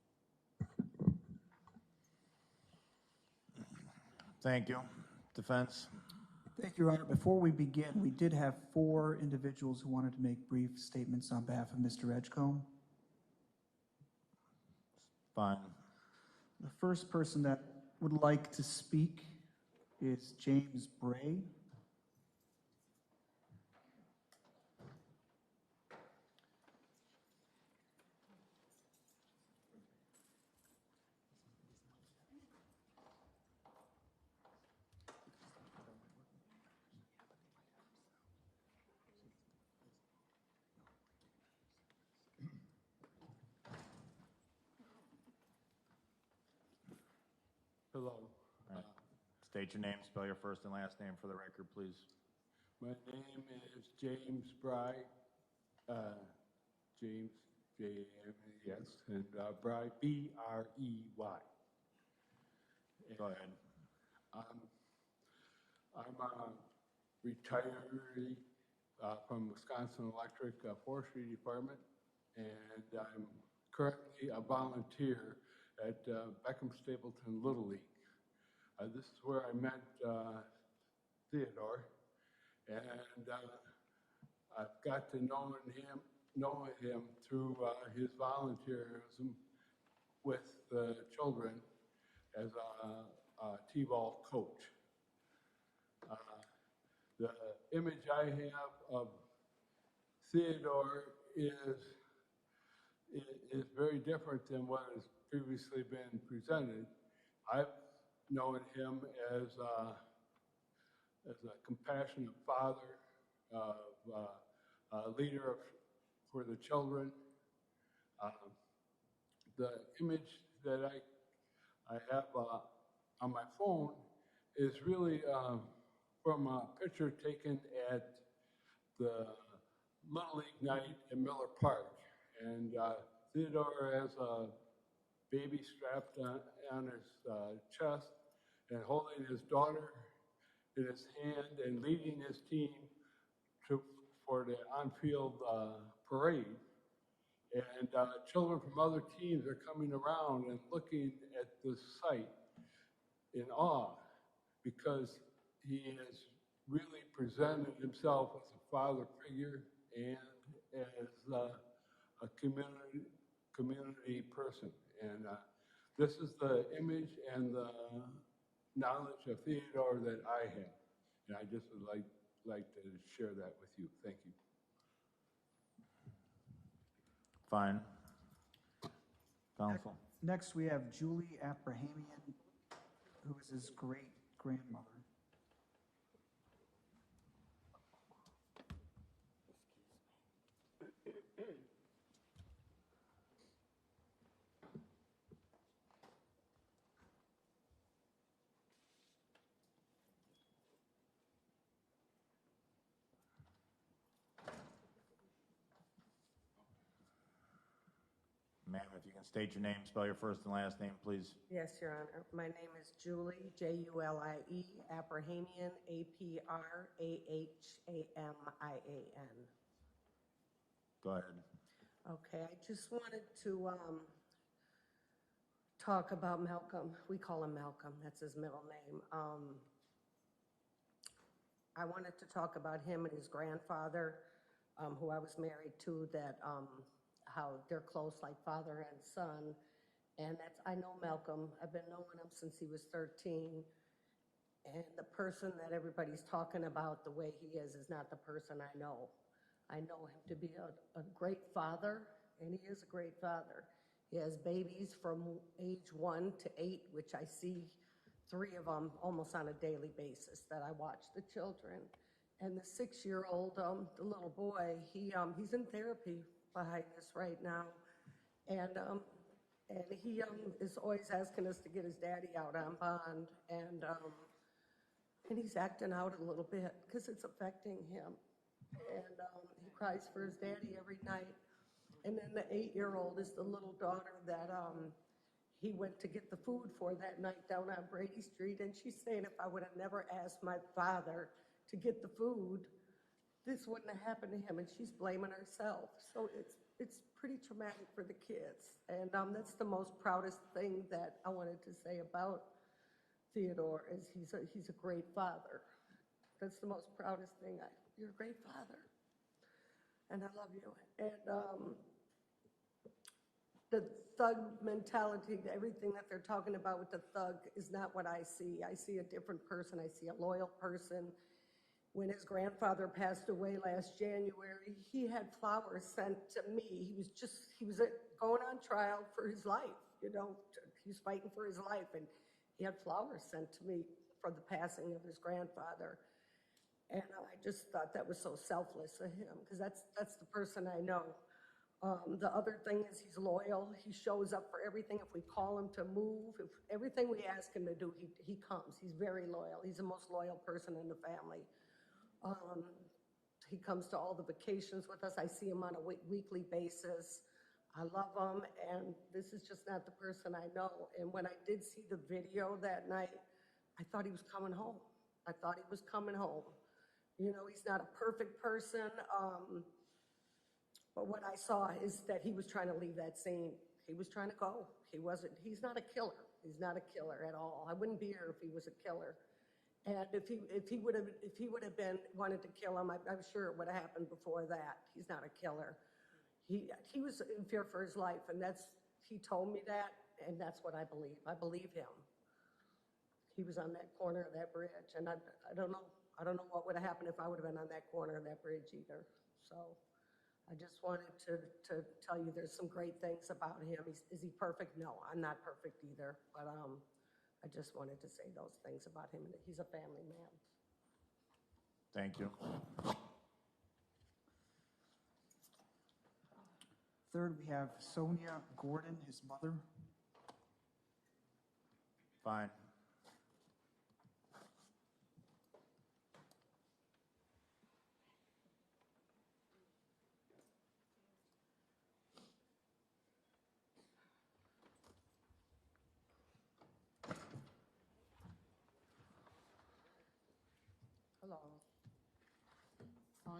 Thank you. Defense?
Thank you, Your Honor. Before we begin, we did have 4 individuals who wanted to make brief statements on behalf of Mr. Edgecomb.
Fine.
The first person that would like to speak is James Bray.
Hello.
All right. State your name, spell your first and last name for the record, please.
My name is James Bry. James, J-A-M-E-S, and Brey, B-R-E-Y.
Go ahead.
I'm a retiree from Wisconsin Electric Forestry Department, and I'm currently a volunteer at Beckham Stapleton Little League. This is where I met Theodore, and I've got to know him through his volunteerism with the children as a T-ball coach. The image I have of Theodore is very different than what has previously been presented. I've known him as a compassionate father, a leader for the children. The image that I have on my phone is really from a picture taken at the Little League night in Miller Park. And Theodore has a baby strapped on his chest and holding his daughter in his hand and leading his team for the on-field parade. And children from other teams are coming around and looking at this sight in awe because he has really presented himself as a father figure and as a community person. And this is the image and the knowledge of Theodore that I have. And I just would like to share that with you. Thank you.
Fine. Counsel.
Next, we have Julie Abrahamian, who is his great-grandmother.
Ma'am, if you can state your name, spell your first and last name, please.
Yes, Your Honor. My name is Julie, J-U-L-I-E, Abrahamian, A-P-R-A-H-A-M-I-A-N.
Go ahead.
Okay, I just wanted to talk about Malcolm. We call him Malcolm. That's his middle name. I wanted to talk about him and his grandfather, who I was married to, that how they're close like father and son. And I know Malcolm. I've been knowing him since he was 13. And the person that everybody's talking about, the way he is not the person I know. I know him to be a great father, and he is a great father. He has babies from age 1 to 8, which I see 3 of them almost on a daily basis that I watch the children. And the 6-year-old, the little boy, he's in therapy behind us right now. And he is always asking us to get his daddy out on bond. And he's acting out a little bit because it's affecting him. And he cries for his daddy every night. And then the 8-year-old is the little daughter that he went to get the food for that night down on Brady Street. And she's saying if I would have never asked my father to get the food, this wouldn't have happened to him. And she's blaming herself. So it's pretty traumatic for the kids. And that's the most proudest thing that I wanted to say about Theodore is he's a great father. That's the most proudest thing. You're a great father. And I love you. And the thug mentality, everything that they're talking about with the thug is not what I see. I see a different person. I see a loyal person. When his grandfather passed away last January, he had flowers sent to me. He was going on trial for his life, you know. He was fighting for his life, and he had flowers sent to me for the passing of his grandfather. And I just thought that was so selfless of him, because that's the person I know. The other thing is he's loyal. He shows up for everything. If we call him to move, if everything we ask him to do, he comes. He's very loyal. He's the most loyal person in the family. He comes to all the vacations with us. I see him on a weekly basis. I love him, and this is just not the person I know. And when I did see the video that night, I thought he was coming home. I thought he was coming home. You know, he's not a perfect person, but what I saw is that he was trying to leave that scene. He was trying to go. He's not a killer. He's not a killer at all. I wouldn't be here if he was a killer. And if he would have been wanted to kill him, I'm sure it would have happened before that. He's not a killer. He was in fear for his life, and he told me that, and that's what I believe. I believe him. He was on that corner of that bridge, and I don't know what would have happened if I would have been on that corner of that bridge either. So I just wanted to tell you there's some great things about him. Is he perfect? No, I'm not perfect either, but I just wanted to say those things about him. He's a family man.
Thank you.
Third, we have Sonia Gordon, his mother.
Fine.
Hello.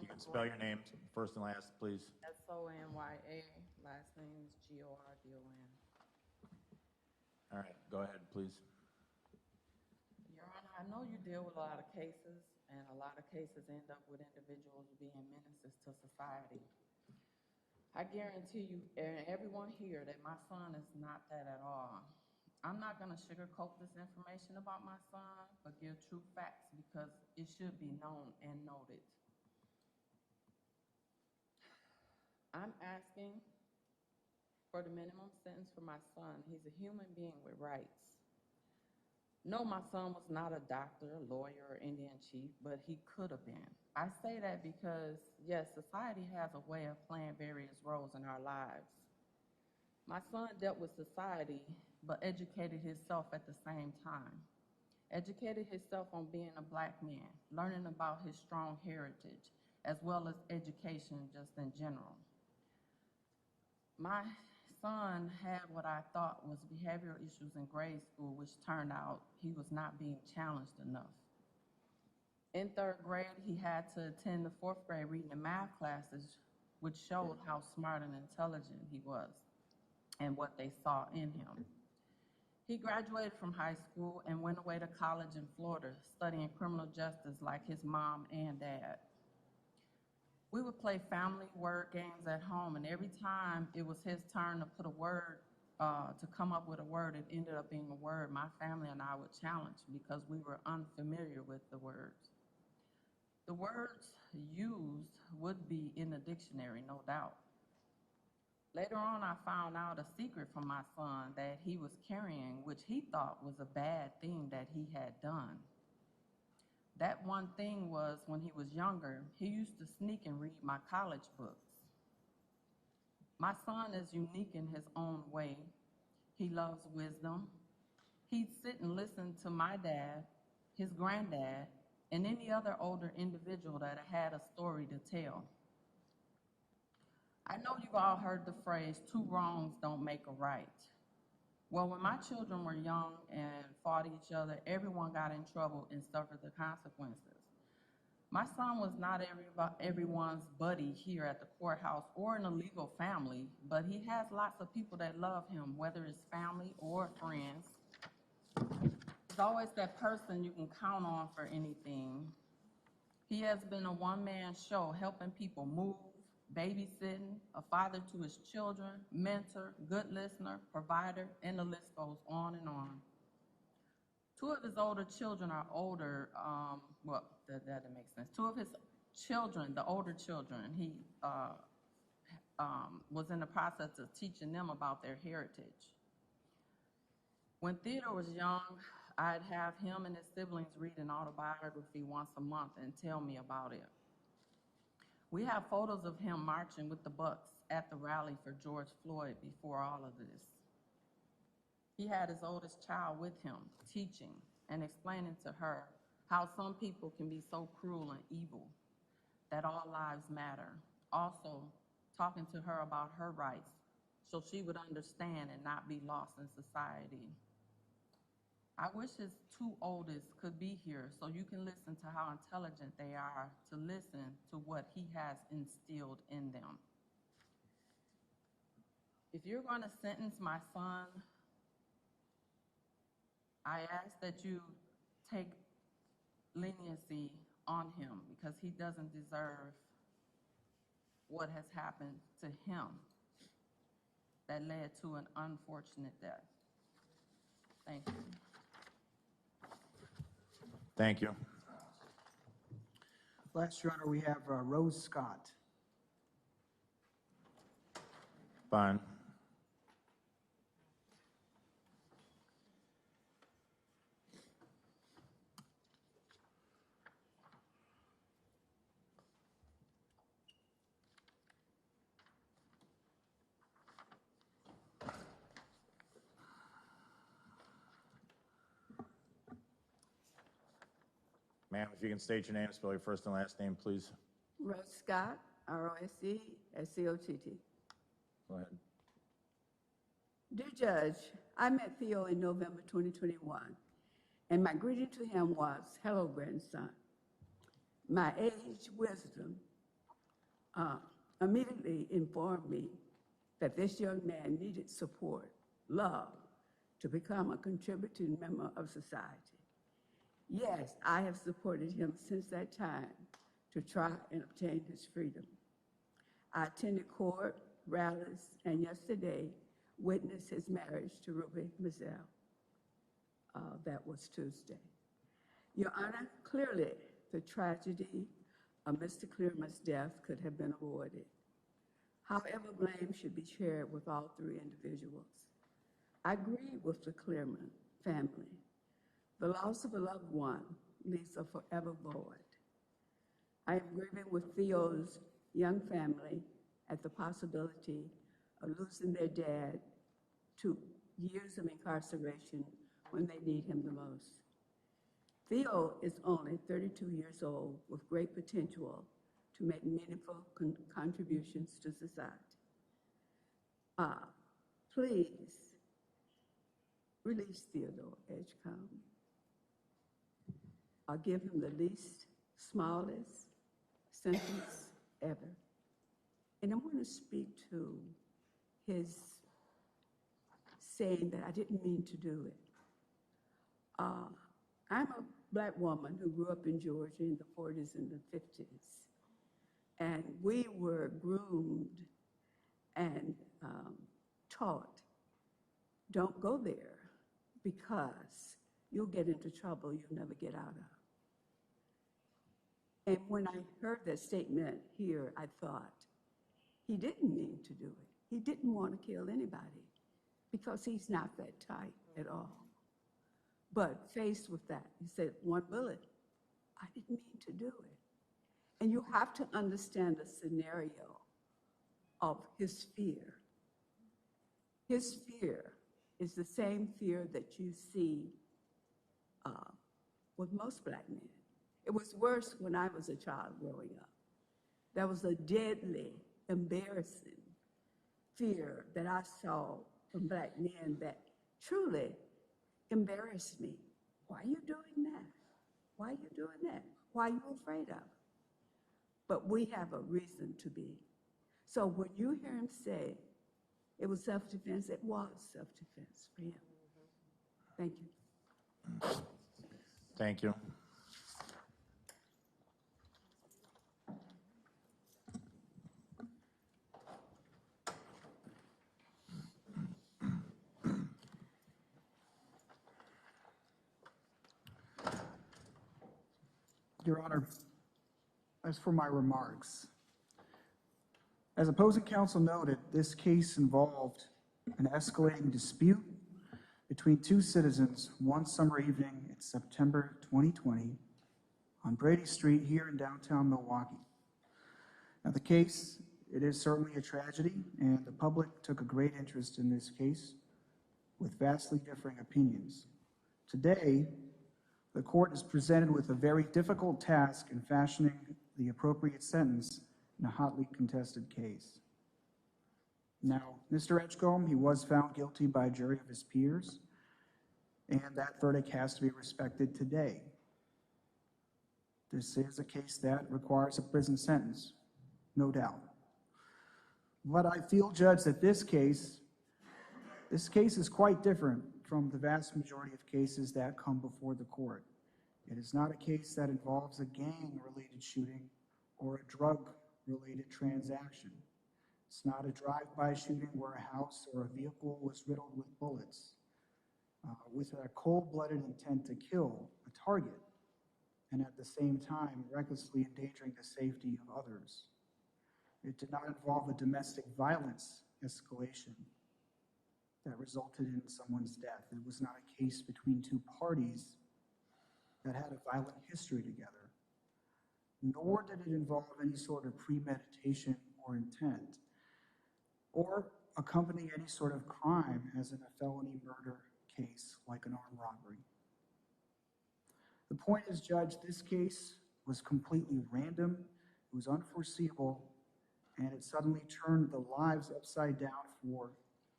You can spell your name first and last, please.
Sonya, last name is Gordon.
All right, go ahead, please.
Your Honor, I know you deal with a lot of cases, and a lot of cases end up with individuals being menaces to society. I guarantee you, and everyone here, that my son is not that at all. I'm not going to sugarcoat this information about my son, but give true facts because it should be known and noted. I'm asking for the minimum sentence for my son. He's a human being with rights. No, my son was not a doctor, lawyer, or Indian chief, but he could have been. I say that because, yes, society has a way of playing various roles in our lives. My son dealt with society, but educated himself at the same time. Educated himself on being a black man, learning about his strong heritage, as well as education just in general. My son had what I thought was behavioral issues in grade school, which turned out he was not being challenged enough. In third grade, he had to attend the fourth grade reading and math classes, which showed how smart and intelligent he was and what they saw in him. He graduated from high school and went away to college in Florida, studying criminal justice like his mom and dad. We would play family word games at home, and every time it was his turn to put a word, to come up with a word, it ended up being a word my family and I would challenge because we were unfamiliar with the words. The words used would be in the dictionary, no doubt. Later on, I found out a secret from my son that he was carrying, which he thought was a bad thing that he had done. That one thing was, when he was younger, he used to sneak and read my college books. My son is unique in his own way. He loves wisdom. He'd sit and listen to my dad, his granddad, and any other older individual that had a story to tell. I know you've all heard the phrase, 2 wrongs don't make a right. Well, when my children were young and fought each other, everyone got in trouble and suffered the consequences. My son was not everyone's buddy here at the courthouse or in a legal family, but he has lots of people that love him, whether it's family or friends. There's always that person you can count on for anything. He has been a one-man show, helping people move, babysitting, a father to his children, mentor, good listener, provider, and the list goes on and on. 2 of his older children are older, well, that makes sense. 2 of his children, the older children, he was in the process of teaching them about their heritage. When Theodore was young, I'd have him and his siblings read an autobiography once a month and tell me about it. We have photos of him marching with the Bucks at the rally for George Floyd before all of this. He had his oldest child with him, teaching and explaining to her how some people can be so cruel and evil. that all lives matter. Also, talking to her about her rights so she would understand and not be lost in society. I wish his two oldest could be here so you can listen to how intelligent they are to listen to what he has instilled in them. If you're going to sentence my son, I ask that you take leniency on him because he doesn't deserve what has happened to him that led to an unfortunate death. Thank you.
Thank you.
Last, Your Honor, we have Rose Scott.
Fine. Ma'am, if you can state your name, spell your first and last name, please.
Rose Scott, R-O-S-E-S-C-O-T-T.
Go ahead.
Dear Judge, I met Theo in November 2021, and my greeting to him was, "Hello, grandson." My age wisdom immediately informed me that this young man needed support, love, to become a contributing member of society. Yes, I have supported him since that time to try and obtain his freedom. I attended court, rallies, and yesterday witnessed his marriage to Ruby Mizell. That was Tuesday. Your Honor, clearly the tragedy of Mr. Clearman's death could have been avoided. However, blame should be shared with all three individuals. I agree with the Clearman family. The loss of a loved one leaves a forever void. I am grieving with Theo's young family at the possibility of losing their dad to years of incarceration when they need him the most. Theo is only 32 years old with great potential to make meaningful contributions to society. Please release Theodore Edgecomb. I'll give him the least, smallest sentence ever. And I want to speak to his saying that I didn't mean to do it. I'm a Black woman who grew up in Georgia in the 40s and the 50s. And we were groomed and taught, don't go there because you'll get into trouble you'll never get out of. And when I heard that statement here, I thought, he didn't mean to do it. He didn't want to kill anybody because he's not that type at all. But faced with that, he said, one bullet. I didn't mean to do it. And you have to understand the scenario of his fear. His fear is the same fear that you see with most Black men. It was worse when I was a child growing up. There was a deadly, embarrassing fear that I saw from Black men that truly embarrassed me. Why are you doing that? Why are you doing that? Why are you afraid of? But we have a reason to be. So when you hear him say it was self-defense, it was self-defense for him. Thank you.
Thank you.
Your Honor, as for my remarks, as opposing counsel noted, this case involved an escalating dispute between two citizens one summer evening in September 2020 on Brady Street here in downtown Milwaukee. Now the case, it is certainly a tragedy, and the public took a great interest in this case with vastly differing opinions. Today, the court is presented with a very difficult task in fashioning the appropriate sentence in a hotly contested case. Now, Mr. Edgecomb, he was found guilty by a jury of his peers, and that verdict has to be respected today. This is a case that requires a prison sentence, no doubt. But I feel, Judge, that this case is quite different from the vast majority of cases that come before the court. It is not a case that involves a gang-related shooting or a drug-related transaction. It's not a drive-by shooting where a house or a vehicle was riddled with bullets, with a cold-blooded intent to kill a target, and at the same time recklessly endangering the safety of others. It did not involve a domestic violence escalation that resulted in someone's death. It was not a case between two parties that had a violent history together, nor did it involve any sort of premeditation or intent, or accompany any sort of crime as in a felony murder case like an armed robbery. The point is, Judge, this case was completely random, it was unforeseeable, and it suddenly turned the lives upside down for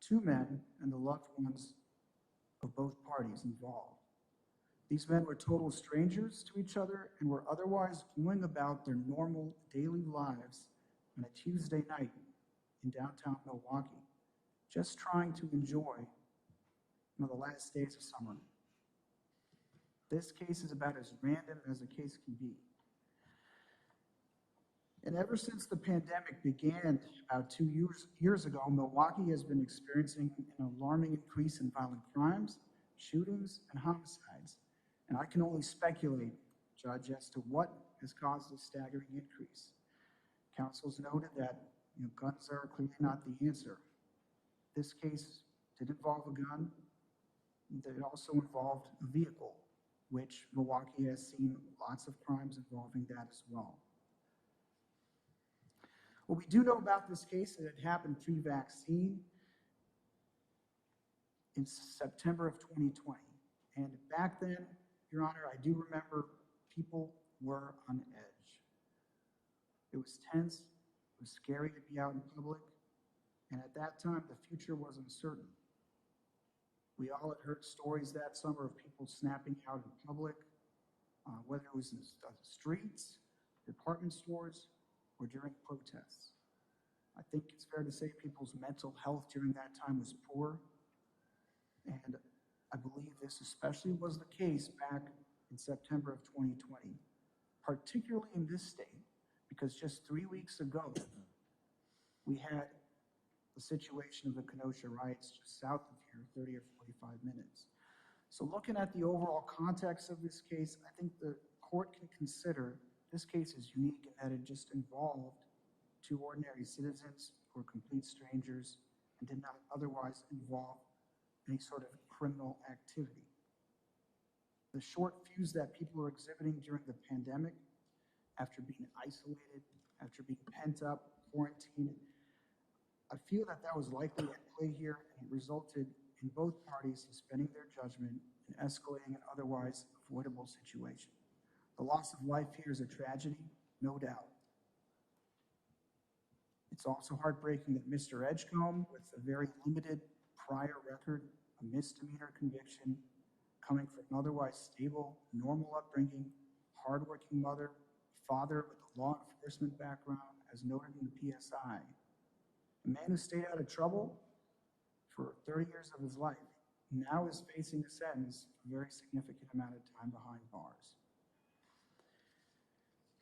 two men and the loved ones of both parties involved. These men were total strangers to each other and were otherwise going about their normal daily lives on a Tuesday night in downtown Milwaukee, just trying to enjoy one of the last days of summer. This case is about as random as a case can be. And ever since the pandemic began about 2 years ago, Milwaukee has been experiencing an alarming increase in violent crimes, shootings, and homicides. And I can only speculate, Judge, as to what has caused this staggering increase. Council's noted that guns are clearly not the answer. This case did involve a gun. It also involved a vehicle, which Milwaukee has seen lots of crimes involving that as well. What we do know about this case is it happened pre-vaccine in September of 2020. And back then, Your Honor, I do remember people were on edge. It was tense, it was scary to be out in public, and at that time, the future was uncertain. We all had heard stories that summer of people snapping out in public, whether it was in the streets, department stores, or during protests. I think it's fair to say people's mental health during that time was poor, and I believe this especially was the case back in September of 2020, particularly in this state, because just 3 weeks ago, we had the situation of the Kenosha riots just south of here, 30 or 45 minutes. So looking at the overall context of this case, I think the court can consider this case is unique in that it just involved two ordinary citizens who were complete strangers and did not otherwise involve any sort of criminal activity. The short fuse that people were exhibiting during the pandemic, after being isolated, after being pent up, quarantined, I feel that that was likely at play here, and it resulted in both parties suspending their judgment and escalating an otherwise avoidable situation. The loss of life here is a tragedy, no doubt. It's also heartbreaking that Mr. Edgecomb, with a very limited prior record, a misdemeanor conviction, coming from an otherwise stable, normal upbringing, hardworking mother, father with a law enforcement background, as noted in the PSI, a man who stayed out of trouble for 30 years of his life, now is facing a sentence for a very significant amount of time behind bars.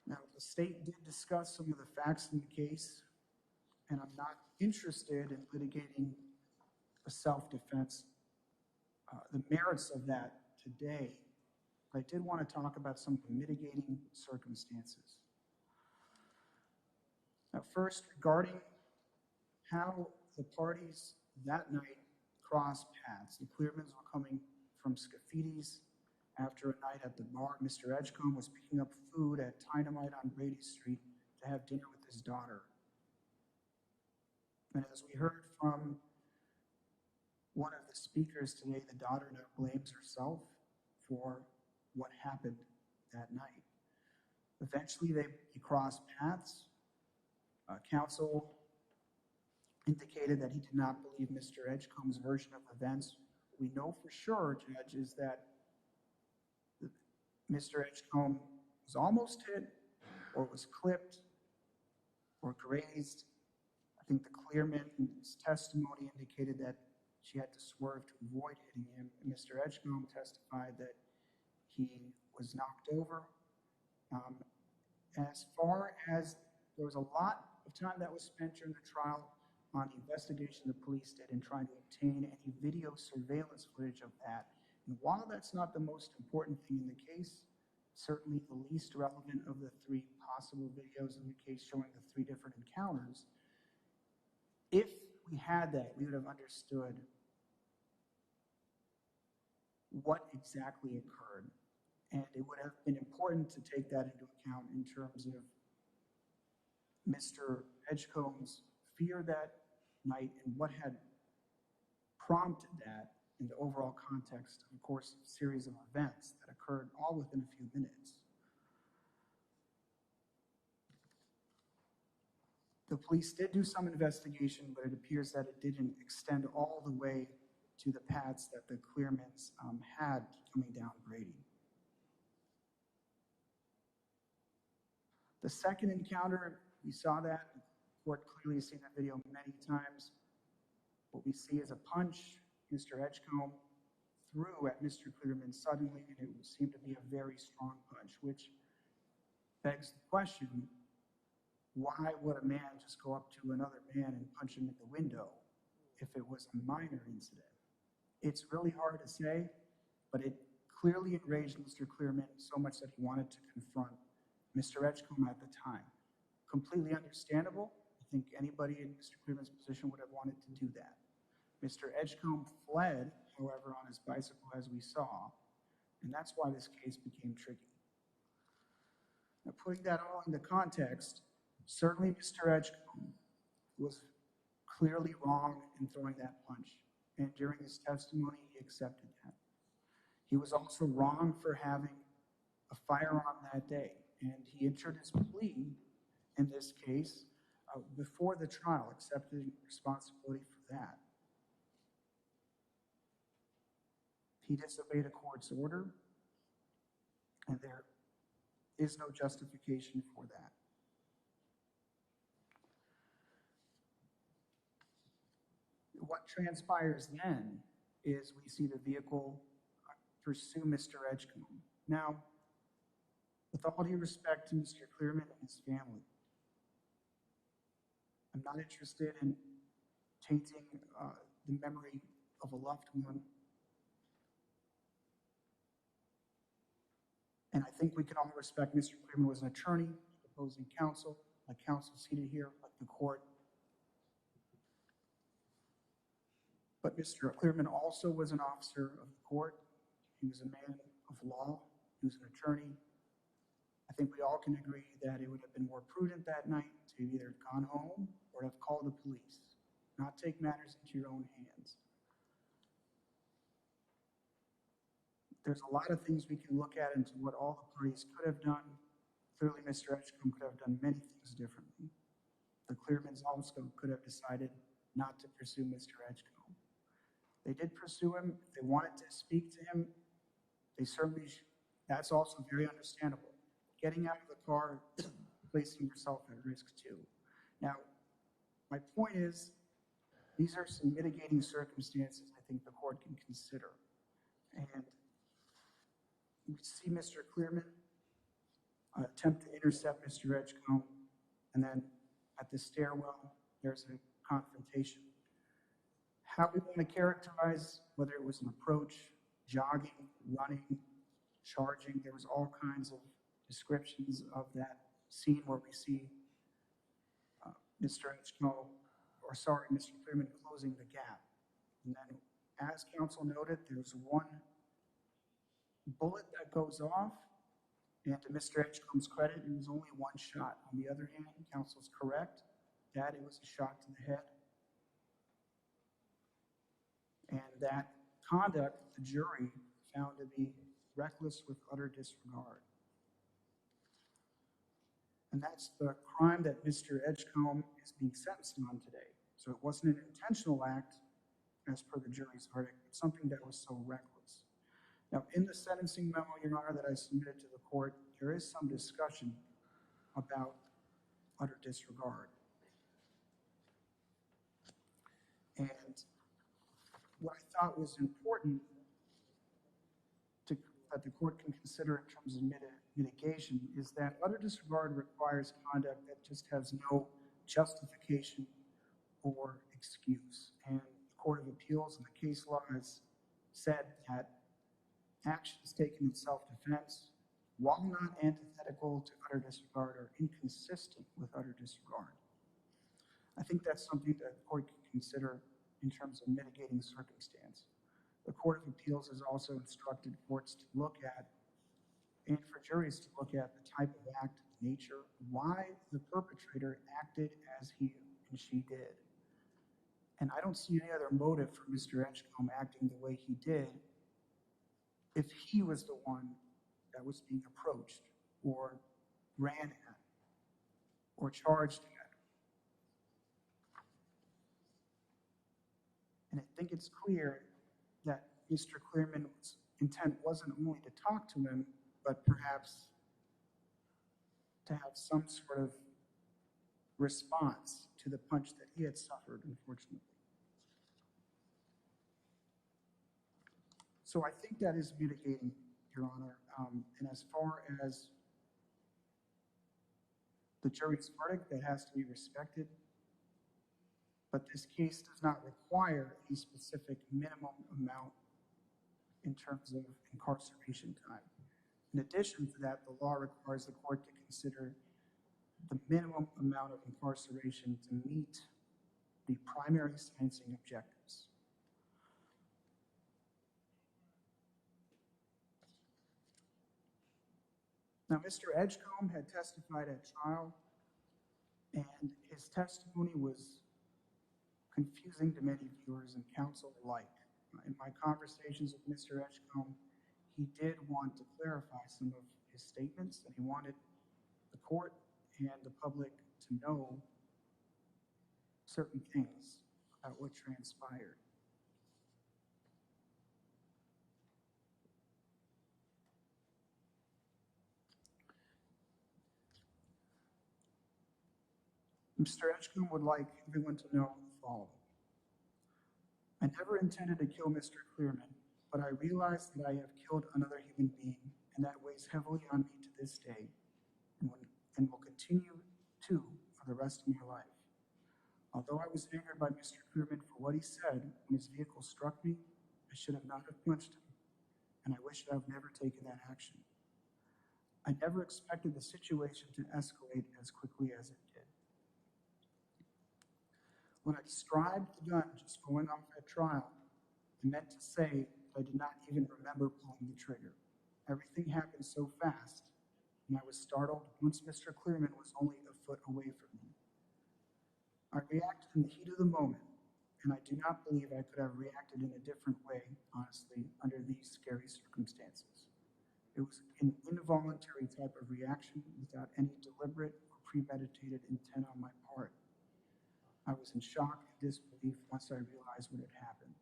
Now, the state did discuss some of the facts in the case, and I'm not interested in litigating a self-defense, the merits of that today, but I did want to talk about some of the mitigating circumstances. Now, first, regarding how the parties that night crossed paths. The Clearmans were coming from Scaffidi's after a night at the bar. Mr. Edgecomb was picking up food at Dynamite on Brady Street to have dinner with his daughter. And as we heard from one of the speakers today, the daughter now blames herself for what happened that night. Eventually, they crossed paths. Counsel indicated that he did not believe Mr. Edgecomb's version of events. We know for sure, Judge, is that Mr. Edgecomb was almost hit or was clipped or grazed. I think the clearman's testimony indicated that she had to swerve to avoid hitting him. And Mr. Edgecomb testified that he was knocked over. As far as there was a lot of time that was spent during the trial on the investigation the police did in trying to obtain any video surveillance footage of that. And while that's not the most important thing in the case, certainly the least relevant of the three possible videos in the case showing the three different encounters, if we had that, we would have understood what exactly occurred. And it would have been important to take that into account in terms of Mr. Edgecomb's fear that night and what had prompted that in the overall context of course, a series of events that occurred all within a few minutes. The police did do some investigation, but it appears that it didn't extend all the way to the paths that the clearmans had coming down Grady. The second encounter, we saw that. The court clearly has seen that video many times. What we see is a punch Mr. Edgecomb threw at Mr. Clearman suddenly, and it seemed to be a very strong punch, which begs the question, why would a man just go up to another man and punch him in the window if it was a minor incident? It's really hard to say, but it clearly enraged Mr. Clearman so much that he wanted to confront Mr. Edgecomb at the time. Completely understandable. I think anybody in Mr. Clearman's position would have wanted to do that. Mr. Edgecomb fled, however, on his bicycle, as we saw, and that's why this case became tricky. Now, putting that all into context, certainly Mr. Edgecomb was clearly wrong in throwing that punch, and during his testimony, he accepted that. He was also wrong for having a firearm that day, and he entered his plea in this case before the trial, accepting responsibility for that. He disobeyed a court's order, and there is no justification for that. What transpires then is we see the vehicle pursue Mr. Edgecomb. Now, with all due respect to Mr. Clearman and his family, I'm not interested in tainting the memory of a loved one. And I think we can all respect Mr. Clearman was an attorney, opposing counsel, like counsel seated here, like the court. But Mr. Clearman also was an officer of the court. He was a man of law. He was an attorney. I think we all can agree that it would have been more prudent that night to have either gone home or have called the police, not take matters into your own hands. There's a lot of things we can look at into what all the parties could have done. Clearly, Mr. Edgecomb could have done many things differently. The Clearmans also could have decided not to pursue Mr. Edgecomb. They did pursue him. If they wanted to speak to him, they certainly that's also very understandable. Getting out of the car, placing yourself at risk too. Now, my point is, these are some mitigating circumstances I think the court can consider. And we see Mr. Clearman attempt to intercept Mr. Edgecomb, and then at the stairwell, there's a confrontation. How we want to characterize whether it was an approach, jogging, running, charging, there was all kinds of descriptions of that scene where we see Mr. Clearman closing the gap. And then, as counsel noted, there's one bullet that goes off, and to Mr. Edgecomb's credit, it was only one shot. On the other hand, counsel's correct that it was a shot to the head. And that conduct, the jury found to be reckless with utter disregard. And that's the crime that Mr. Edgecomb is being sentenced on today. So it wasn't an intentional act as per the jury's verdict, but something that was so reckless. Now, in the sentencing memo, Your Honor, that I submitted to the court, there is some discussion about utter disregard. And what I thought was important that the court can consider in terms of mitigation is that utter disregard requires conduct that just has no justification or excuse. And the Court of Appeals and the case law has said that actions taken in self-defense, while not antithetical to utter disregard, are inconsistent with utter disregard. I think that's something that the court can consider in terms of mitigating circumstance. The Court of Appeals has also instructed courts to look at, and for juries to look at, the type of act, nature, why the perpetrator acted as he and she did. And I don't see any other motive for Mr. Edgecomb acting the way he did if he was the one that was being approached or ran at or charged at. And I think it's clear that Mr. Clearman's intent wasn't only to talk to him, but perhaps to have some sort of response to the punch that he had suffered, unfortunately. So I think that is mitigating, Your Honor. And as far as the jury's verdict, that has to be respected. But this case does not require a specific minimum amount in terms of incarceration time. In addition to that, the law requires the court to consider the minimum amount of incarceration to meet the primary sentencing objectives. Now, Mr. Edgecomb had testified at trial, and his testimony was confusing to many viewers and counsel alike. In my conversations with Mr. Edgecomb, he did want to clarify some of his statements, and he wanted the court and the public to know certain things about what transpired. Mr. Edgecomb would like everyone to know the following. I never intended to kill Mr. Clearman, but I realized that I have killed another human being, and that weighs heavily on me to this day, and will continue to for the rest of my life. Although I was angered by Mr. Clearman for what he said when his vehicle struck me, I should have not have punched him, and I wish I had never taken that action. I never expected the situation to escalate as quickly as it did. When I described the gun just going off at trial, I meant to say that I did not even remember pulling the trigger. Everything happened so fast, and I was startled once Mr. Clearman was only a foot away from me. I reacted in the heat of the moment, and I do not believe I could have reacted in a different way, honestly, under these scary circumstances. It was an involuntary type of reaction without any deliberate or premeditated intent on my part. I was in shock and disbelief once I realized what had happened.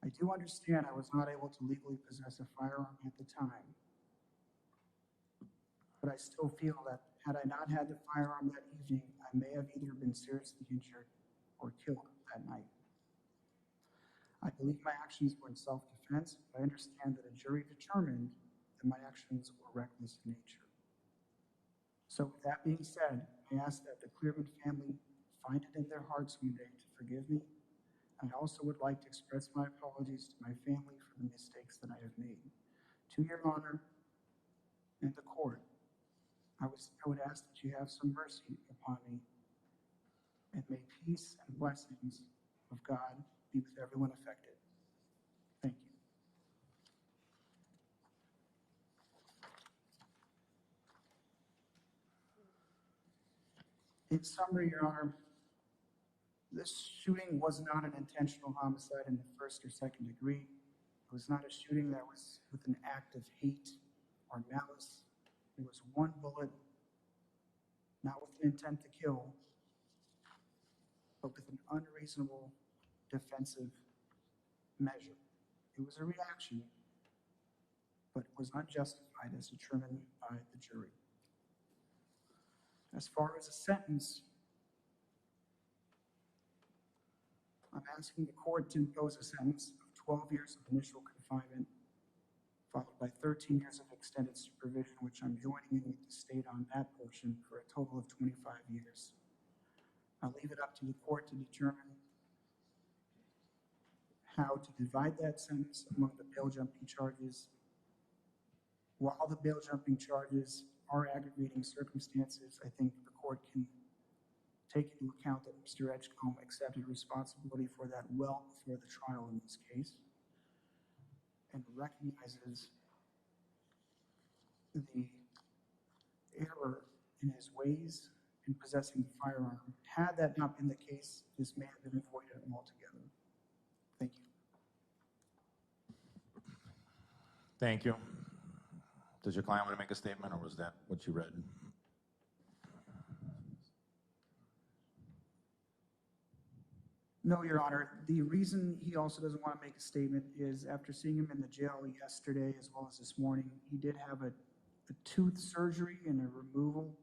I do understand I was not able to legally possess a firearm at the time, but I still feel that had I not had the firearm that evening, I may have either been seriously injured or killed that night. I believe my actions were in self-defense, but I understand that a jury determined that my actions were reckless in nature. So with that being said, I ask that the Clearman family find it in their hearts one day to forgive me. I also would like to express my apologies to my family for the mistakes that I have made. To your honor and the court, I would ask that you have some mercy upon me, and may peace and blessings of God be with everyone affected. Thank you. In summary, Your Honor, this shooting was not an intentional homicide in the first or second degree. It was not a shooting that was with an act of hate or malice. It was one bullet, not with an intent to kill, but with an unreasonable defensive measure. It was a reaction, but was unjustified as determined by the jury. As far as a sentence, I'm asking the court to impose a sentence of 12 years of initial confinement, followed by 13 years of extended supervision, which I'm joining in with the state on that portion, for a total of 25 years. I'll leave it up to the court to determine how to divide that sentence among the bail jumping charges. While the bail jumping charges are aggravating circumstances, I think the court can take into account that Mr. Edgecomb accepted responsibility for that well before the trial in this case, and recognizes the error in his ways in possessing the firearm. Had that not been the case, this may have been avoided altogether. Thank you.
Thank you. Does your client want to make a statement, or was that what you read?
No, Your Honor. The reason he also doesn't want to make a statement is after seeing him in the jail yesterday as well as this morning, he did have a tooth surgery and a removal.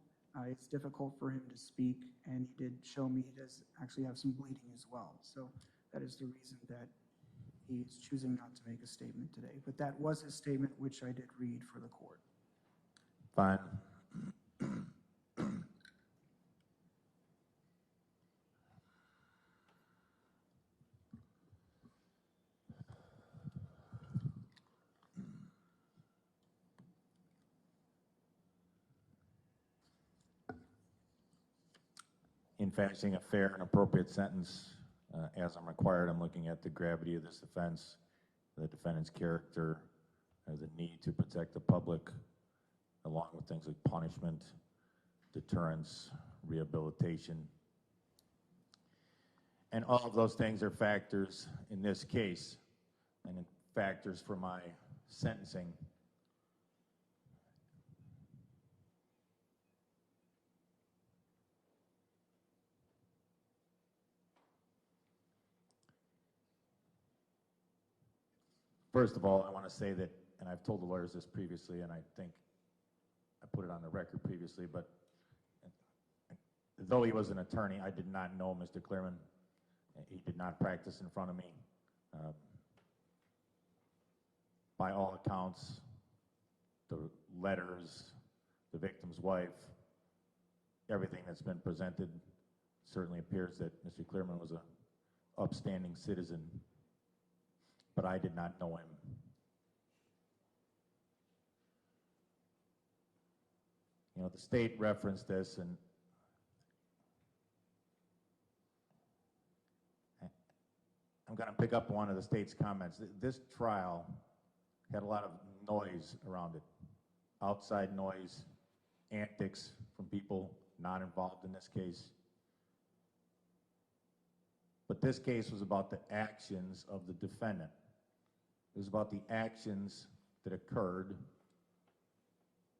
It's difficult for him to speak, and he did show me he does actually have some bleeding as well. So that is the reason that he is choosing not to make a statement today. But that was his statement, which I did read for the court.
Fine. In fashioning a fair and appropriate sentence, as I'm required, I'm looking at the gravity of this offense, the defendant's character, the need to protect the public, along with things like punishment, deterrence, rehabilitation. And all of those things are factors in this case, and factors for my sentencing. First of all, I want to say that, and I've told the lawyers this previously, and I think I put it on the record previously, but though he was an attorney, I did not know Mr. Clearman. He did not practice in front of me. By all accounts, the letters, the victim's wife, everything that's been presented certainly appears that Mr. Clearman was an upstanding citizen, but I did not know him. You know, the state referenced this, and I'm going to pick up one of the state's comments. This trial had a lot of noise around it, outside noise, antics from people not involved in this case. But this case was about the actions of the defendant. It was about the actions that occurred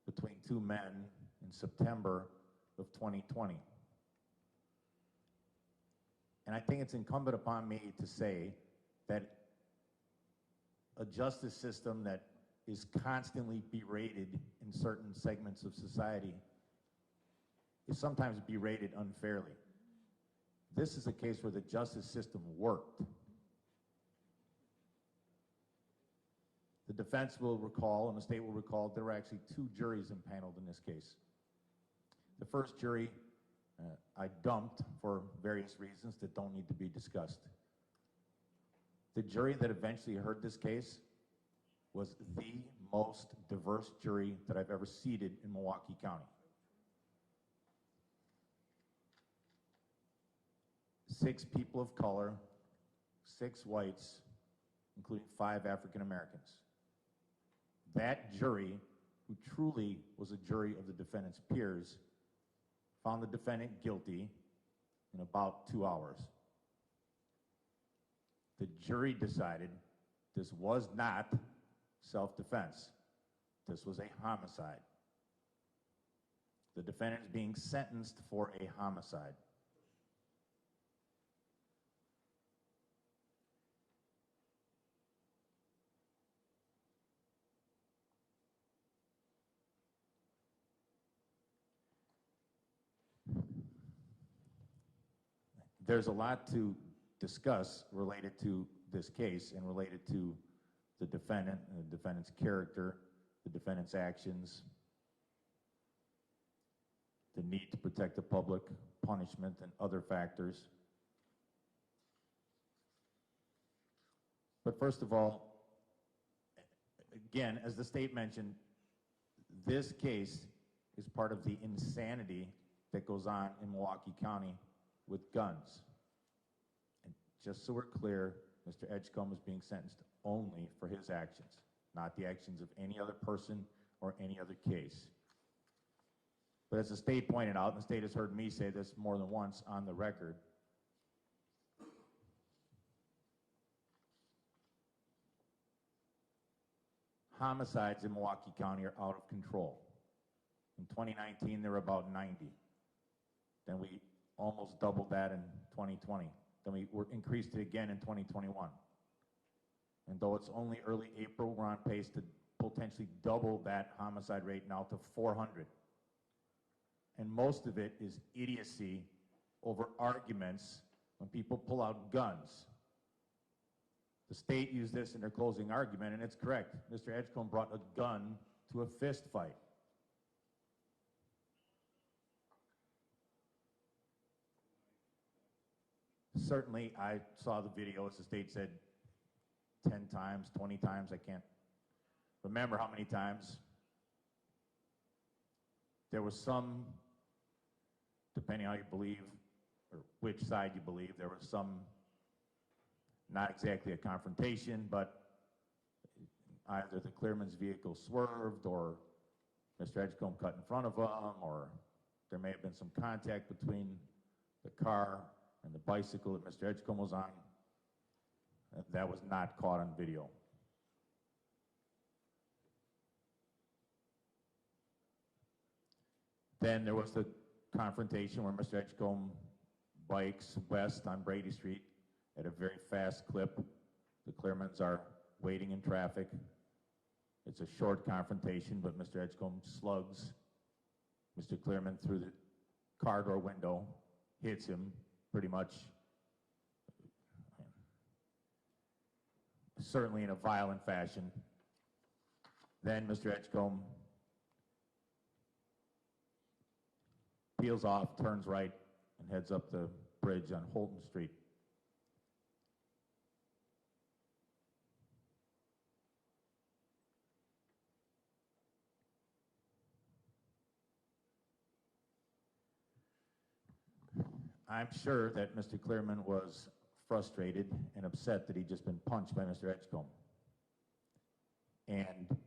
between two men in September of 2020. And I think it's incumbent upon me to say that a justice system that is constantly berated in certain segments of society is sometimes berated unfairly. This is a case where the justice system worked. The defense will recall, and the state will recall, there were actually two juries impaneled in this case. The first jury I dumped for various reasons that don't need to be discussed. The jury that eventually heard this case was the most diverse jury that I've ever seated in Milwaukee County. 6 people of color, 6 whites, including 5 African Americans. That jury, who truly was a jury of the defendant's peers, found the defendant guilty in about 2 hours. The jury decided this was not self-defense. This was a homicide. The defendant is being sentenced for a homicide. There's a lot to discuss related to this case and related to the defendant and the defendant's character, the defendant's actions, the need to protect the public, punishment, and other factors. But first of all, again, as the state mentioned, this case is part of the insanity that goes on in Milwaukee County with guns. And just so we're clear, Mr. Edgecomb is being sentenced only for his actions, not the actions of any other person or any other case. But as the state pointed out, and the state has heard me say this more than once on the record, homicides in Milwaukee County are out of control. In 2019, there were about 90. Then we almost doubled that in 2020. Then we increased it again in 2021. And though it's only early April, we're on pace to potentially double that homicide rate now to 400. And most of it is idiocy over arguments when people pull out guns. The state used this in their closing argument, and it's correct. Mr. Edgecomb brought a gun to a fist fight. Certainly, I saw the video, as the state said, 10 times, 20 times. I can't remember how many times. There was some, depending on how you believe, or which side you believe, there was some, not exactly a confrontation, but either the Clearman's vehicle swerved, or Mr. Edgecomb cut in front of him, or there may have been some contact between the car and the bicycle that Mr. Edgecomb was on. That was not caught on video. Then there was the confrontation where Mr. Edgecomb bikes west on Brady Street at a very fast clip. The Clearmans are waiting in traffic. It's a short confrontation, but Mr. Edgecomb slugs Mr. Clearman through the car door window, hits him pretty much, certainly in a violent fashion. Then Mr. Edgecomb peels off, turns right, and heads up the bridge on Holton Street. I'm sure that Mr. Clearman was frustrated and upset that he'd just been punched by Mr. Edgecomb. And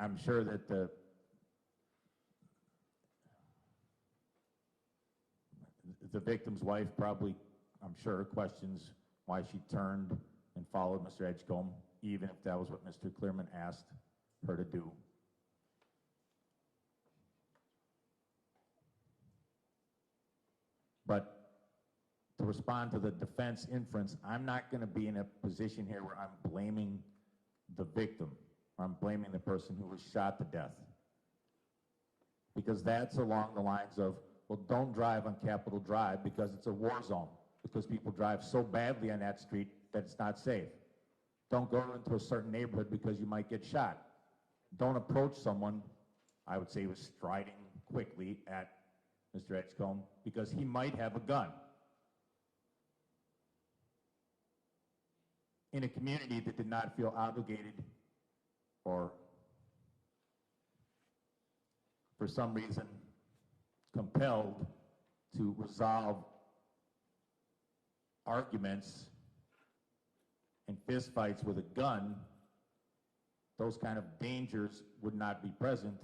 I'm sure that the victim's wife probably, I'm sure, questions why she turned and followed Mr. Edgecomb, even if that was what Mr. Clearman asked her to do. But to respond to the defense inference, I'm not going to be in a position here where I'm blaming the victim, or I'm blaming the person who was shot to death. Because that's along the lines of, well, don't drive on Capitol Drive because it's a war zone, because people drive so badly on that street that it's not safe. Don't go into a certain neighborhood because you might get shot. Don't approach someone, I would say he was striding quickly at Mr. Edgecomb, because he might have a gun. In a community that did not feel obligated or for some reason compelled to resolve arguments and fistfights with a gun, those kind of dangers would not be present,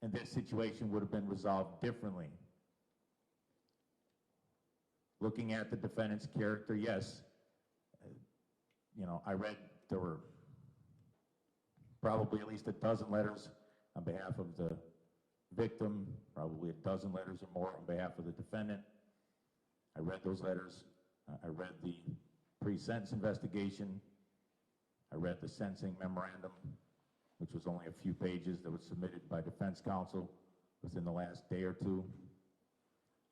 and this situation would have been resolved differently. Looking at the defendant's character, yes, I read there were probably at least a dozen letters on behalf of the victim, probably a dozen letters or more on behalf of the defendant. I read those letters. I read the pre-sentence investigation. I read the sentencing memorandum, which was only a few pages, that was submitted by defense counsel within the last day or two.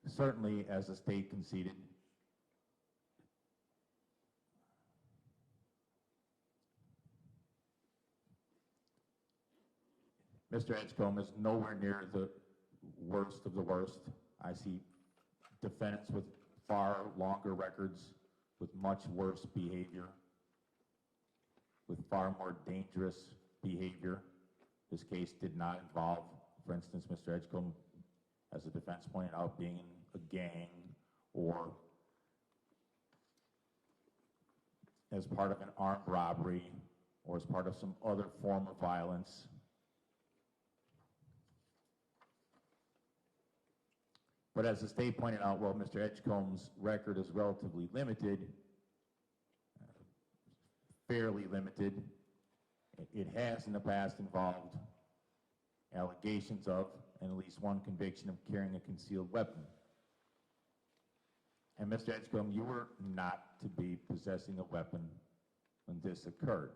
Certainly, as the state conceded, Mr. Edgecomb is nowhere near the worst of the worst. I see defendants with far longer records, with much worse behavior, with far more dangerous behavior. This case did not involve, for instance, Mr. Edgecomb, as the defense pointed out, being in a gang or as part of an armed robbery or as part of some other form of violence. But as the state pointed out, well, Mr. Edgecomb's record is relatively limited, fairly limited. It has in the past involved allegations of, and at least one conviction of carrying a concealed weapon. And Mr. Edgecomb, you were not to be possessing a weapon when this occurred.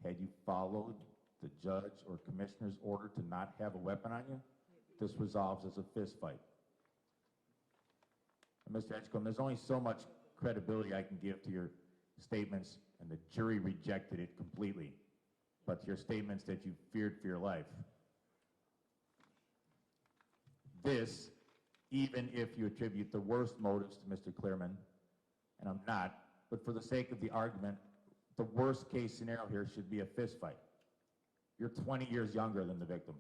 Had you followed the judge or commissioner's order to not have a weapon on you, this resolves as a fist fight. And Mr. Edgecomb, there's only so much credibility I can give to your statements, and the jury rejected it completely. But your statements that you feared for your life. This, even if you attribute the worst motives to Mr. Clearman, and I'm not, but for the sake of the argument, the worst case scenario here should be a fist fight. You're 20 years younger than the victim.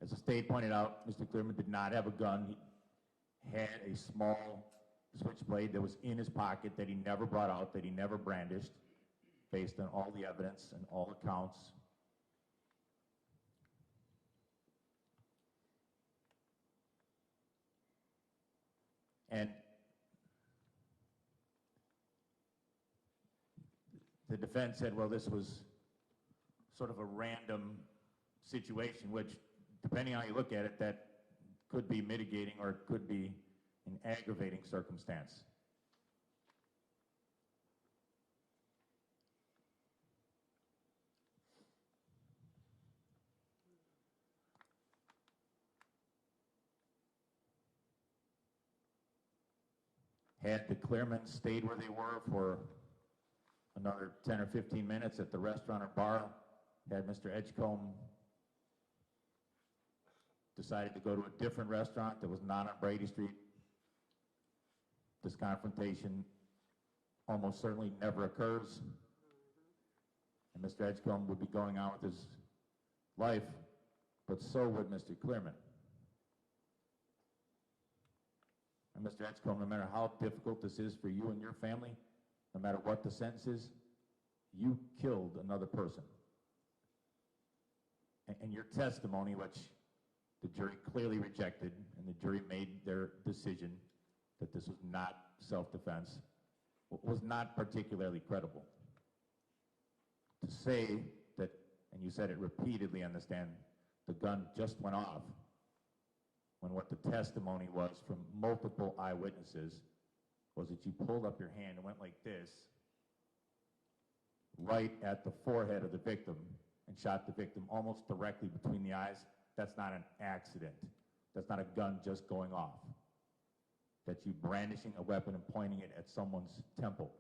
As the state pointed out, Mr. Clearman did not have a gun. He had a small switchblade that was in his pocket that he never brought out, that he never brandished, based on all the evidence and all accounts. And the defense said, well, this was sort of a random situation, which, depending on how you look at it, that could be mitigating or it could be an aggravating circumstance. Had the Clearmans stayed where they were for another 10 or 15 minutes at the restaurant or bar, had Mr. Edgecomb decided to go to a different restaurant that was not on Brady Street, this confrontation almost certainly never occurs. And Mr. Edgecomb would be going on with his life, but so would Mr. Clearman. And Mr. Edgecomb, no matter how difficult this is for you and your family, no matter what the sentence is, you killed another person. And your testimony, which the jury clearly rejected, and the jury made their decision that this was not self-defense, was not particularly credible. To say that, and you said it repeatedly on the stand, the gun just went off, when what the testimony was from multiple eyewitnesses was that you pulled up your hand and went like this, right at the forehead of the victim, and shot the victim almost directly between the eyes. That's not an accident. That's not a gun just going off. That's you brandishing a weapon and pointing it at someone's temple.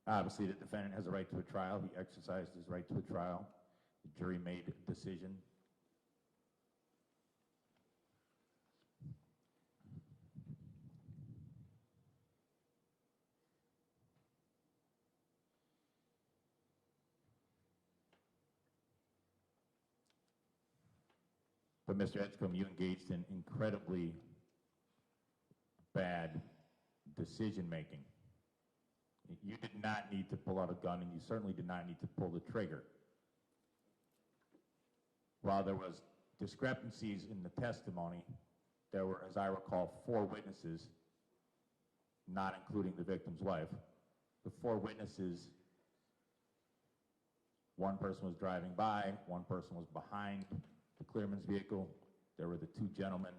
Obviously, the defendant has a right to a trial. He exercised his right to a trial. The jury made a decision. But Mr. Edgecomb, you engaged in incredibly bad decision-making. You did not need to pull out a gun, and you certainly did not need to pull the trigger. While there was discrepancies in the testimony. There were, as I recall, 4 witnesses, not including the victim's wife. The 4 witnesses, one person was driving by, one person was behind the Clearman's vehicle. There were the 2 gentlemen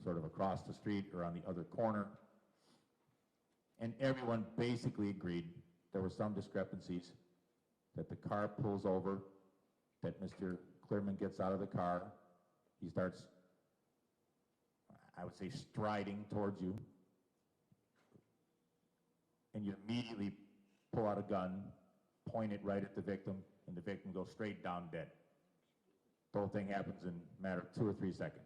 sort of across the street or on the other corner. And everyone basically agreed there were some discrepancies, that the car pulls over, that Mr. Clearman gets out of the car, he starts, I would say, striding towards you, and you immediately pull out a gun, point it right at the victim, and the victim goes straight down dead. The whole thing happens in a matter of 2 or 3 seconds.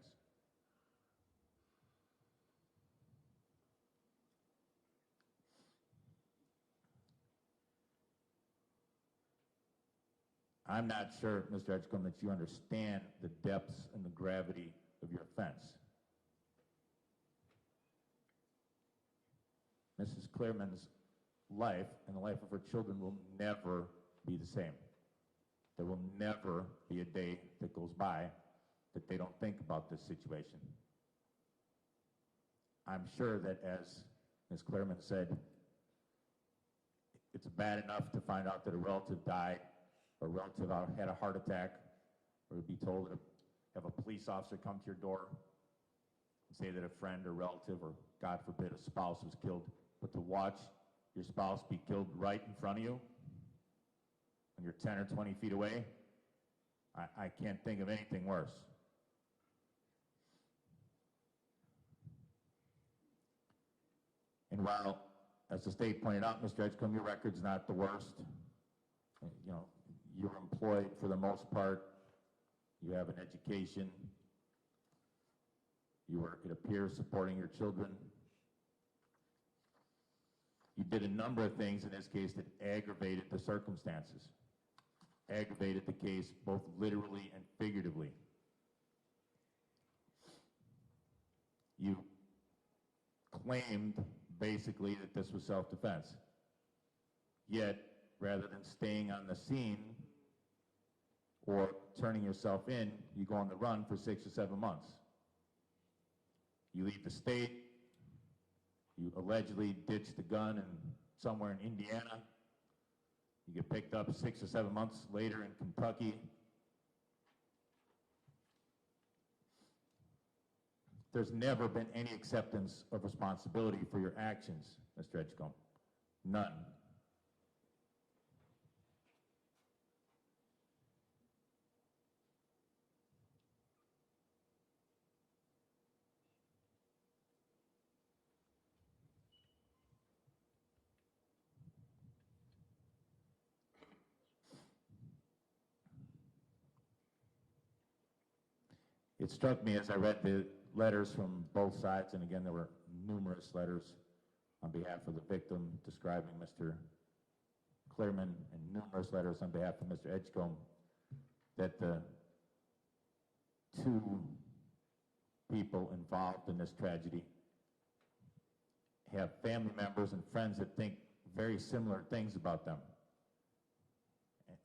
I'm not sure, Mr. Edgecomb, that you understand the depths and the gravity of your offense. Mrs. Clearman's life and the life of her children will never be the same. There will never be a day that goes by that they don't think about this situation. I'm sure that, as Ms. Clearman said, it's bad enough to find out that a relative died, or a relative had a heart attack, or to be told to have a police officer come to your door and say that a friend or relative, or God forbid, a spouse was killed. But to watch your spouse be killed right in front of you when you're 10 or 20 feet away, I can't think of anything worse. And while, as the state pointed out, Mr. Edgecomb, your record's not the worst. You know, you're employed for the most part. You have an education. You were, it appears, supporting your children. You did a number of things in this case that aggravated the circumstances, aggravated the case both literally and figuratively. You claimed basically that this was self-defense. Yet, rather than staying on the scene or turning yourself in, you go on the run for 6 or 7 months. You leave the state. You allegedly ditched the gun somewhere in Indiana. You get picked up 6 or 7 months later in Kentucky. There's never been any acceptance of responsibility for your actions, Mr. Edgecomb. None. It struck me as I read the letters from both sides, and again, there were numerous letters on behalf of the victim describing Mr. Clearman and numerous letters on behalf of Mr. Edgecomb, that the 2 people involved in this tragedy have family members and friends that think very similar things about them.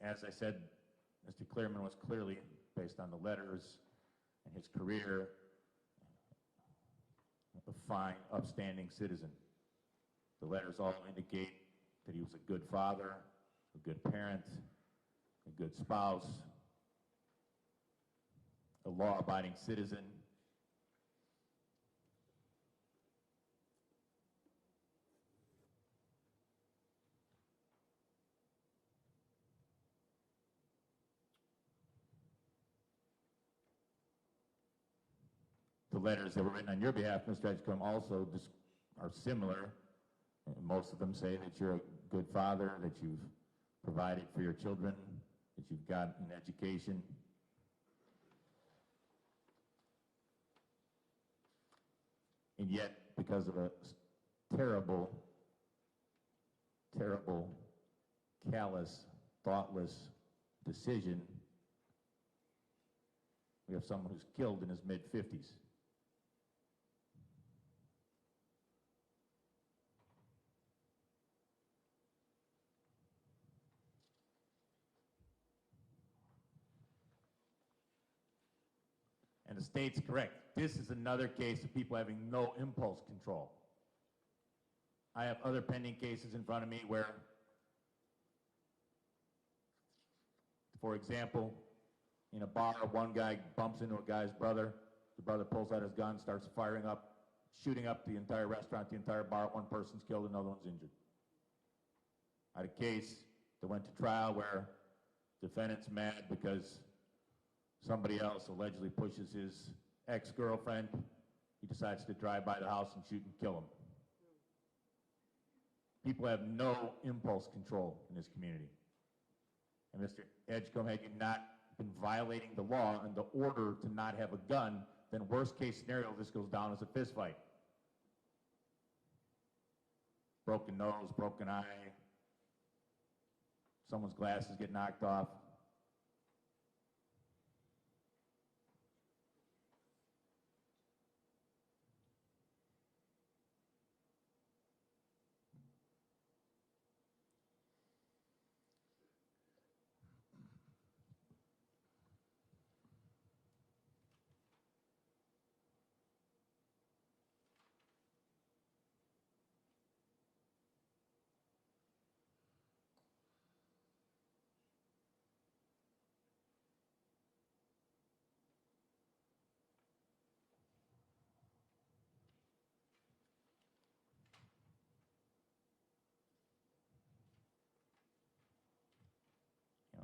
As I said, Mr. Clearman was clearly, based on the letters and his career, a fine, upstanding citizen. The letters all indicate that he was a good father, a good parent, a good spouse, a law-abiding citizen. The letters that were written on your behalf, Mr. Edgecomb, also are similar. Most of them say that you're a good father, that you've provided for your children, that you've got an education. And yet, because of a terrible, terrible, callous, thoughtless decision, we have someone who's killed in his mid-50s. the state's correct. This is another case of people having no impulse control. I have other pending cases in front of me where, for example, in a bar, one guy bumps into a guy's brother. The brother pulls out his gun, starts firing up, shooting up the entire restaurant, the entire bar. One person's killed, another one's injured. I had a case that went to trial where defendant's mad because somebody else allegedly pushes his ex-girlfriend. He decides to drive by the house and shoot and kill him. People have no impulse control in this community. And Mr. Edgecomb, had you not been violating the law and the order to not have a gun, then worst case scenario, this goes down as a fist fight. Broken nose, broken eye, someone's glasses get knocked off.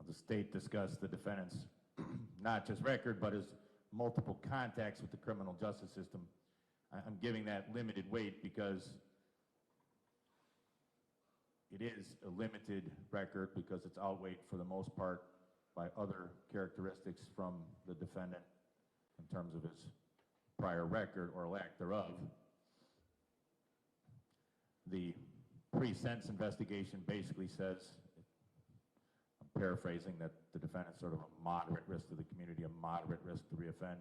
The state discussed the defendant's not just record, but his multiple contacts with the criminal justice system. I'm giving that limited weight because it is a limited record, because it's outweighed for the most part by other characteristics from the defendant in terms of his prior record or lack thereof. The pre-sentence investigation basically says, I'm paraphrasing, that the defendant's sort of a moderate risk to the community, a moderate risk to reoffend.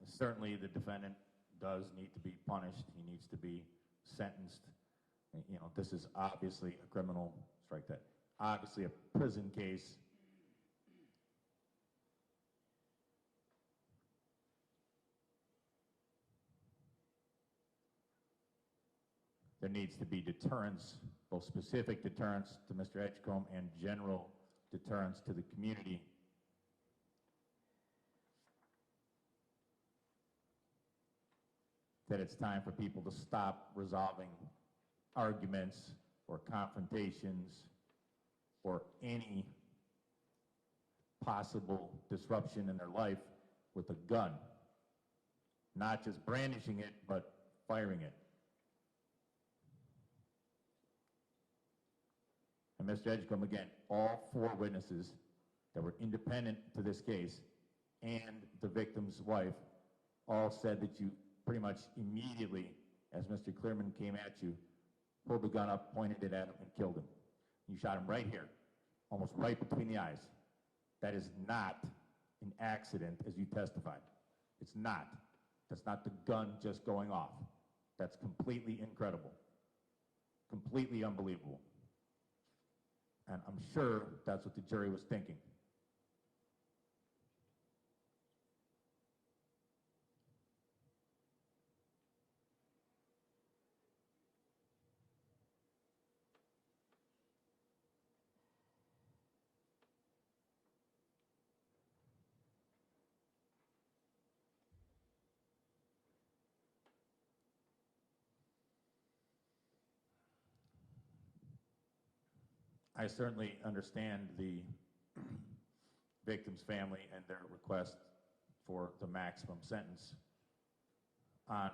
Certainly the defendant does need to be punished. He needs to be sentenced. You know, this is obviously a criminal, strike that, obviously a prison case. There needs to be deterrence, both specific deterrence to Mr. Edgecomb and general deterrence to the community. That it's time for people to stop resolving arguments or confrontations or any possible disruption in their life with a gun. Not just brandishing it, but firing it. And Mr. Edgecomb, again, all four witnesses that were independent to this case and the victim's wife all said that you pretty much immediately, as Mr. Clearman came at you, pulled the gun up, pointed it at him, and killed him. You shot him right here, almost right between the eyes. That is not an accident, as you testified. It's not. That's not the gun just going off. That's completely incredible, completely unbelievable. And I'm sure that's what the jury was thinking. I certainly understand the victim's family and their request for the maximum sentence on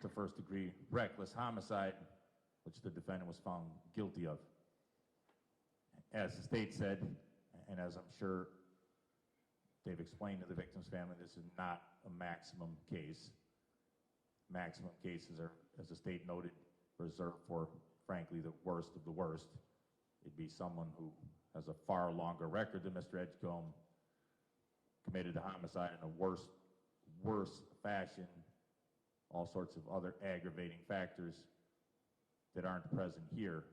the first-degree reckless homicide, which the defendant was found guilty of. As the state said, and as I'm sure they've explained to the victim's family, this is not a maximum case. Maximum cases are, as the state noted, reserved for, frankly, the worst of the worst. It'd be someone who has a far longer record than Mr. Edgecomb, committed a homicide in a worse fashion, all sorts of other aggravating factors. that aren't present here.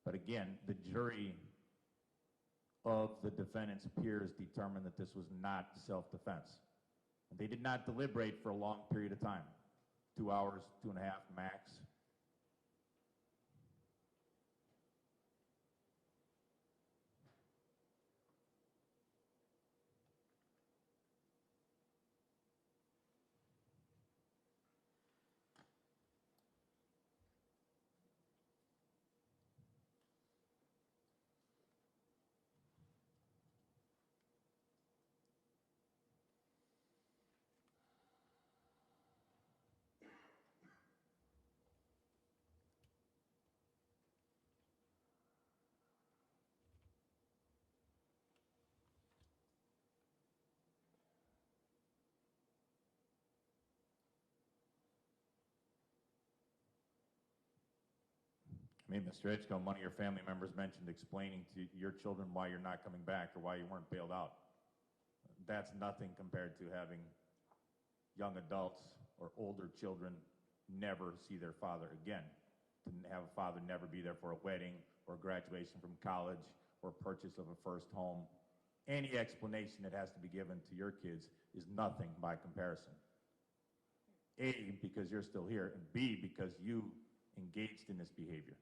But again, the jury of the defendant's peers determined that this was not self-defense. They did not deliberate for a long period of time, 2 hours, 2.5 max. I mean, Mr. Edgecomb, one of your family members mentioned explaining to your children why you're not coming back or why you weren't bailed out. That's nothing compared to having young adults or older children never see their father again, to have a father never be there for a wedding or graduation from college or purchase of a first home. Any explanation that has to be given to your kids is nothing by comparison. A, because you're still here, and B, because you engaged in this behavior.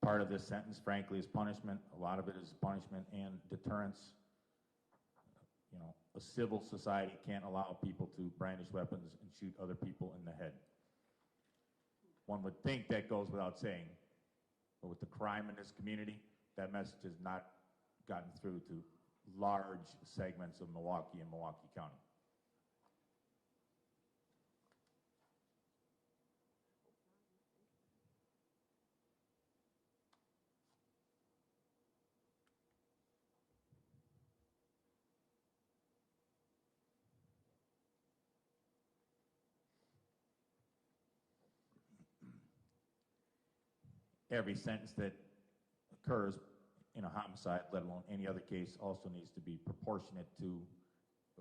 Part of this sentence, frankly, is punishment. A lot of it is punishment and deterrence. You know, a civil society can't allow people to brandish weapons and shoot other people in the head. One would think that goes without saying, but with the crime in this community, that message has not gotten through to large segments of Milwaukee and Milwaukee County. Every sentence that occurs in a homicide, let alone any other case, also needs to be proportionate to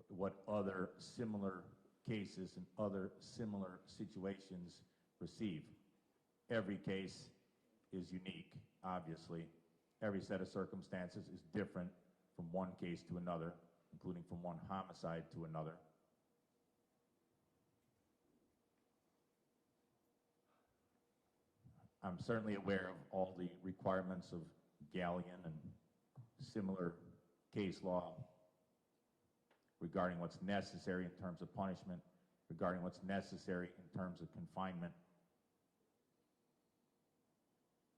what other similar cases and other similar situations receive. Every case is unique, obviously. Every set of circumstances is different from one case to another, including from one homicide to another. I'm certainly aware of all the requirements of Galleon and similar case law regarding what's necessary in terms of punishment, regarding what's necessary in terms of confinement.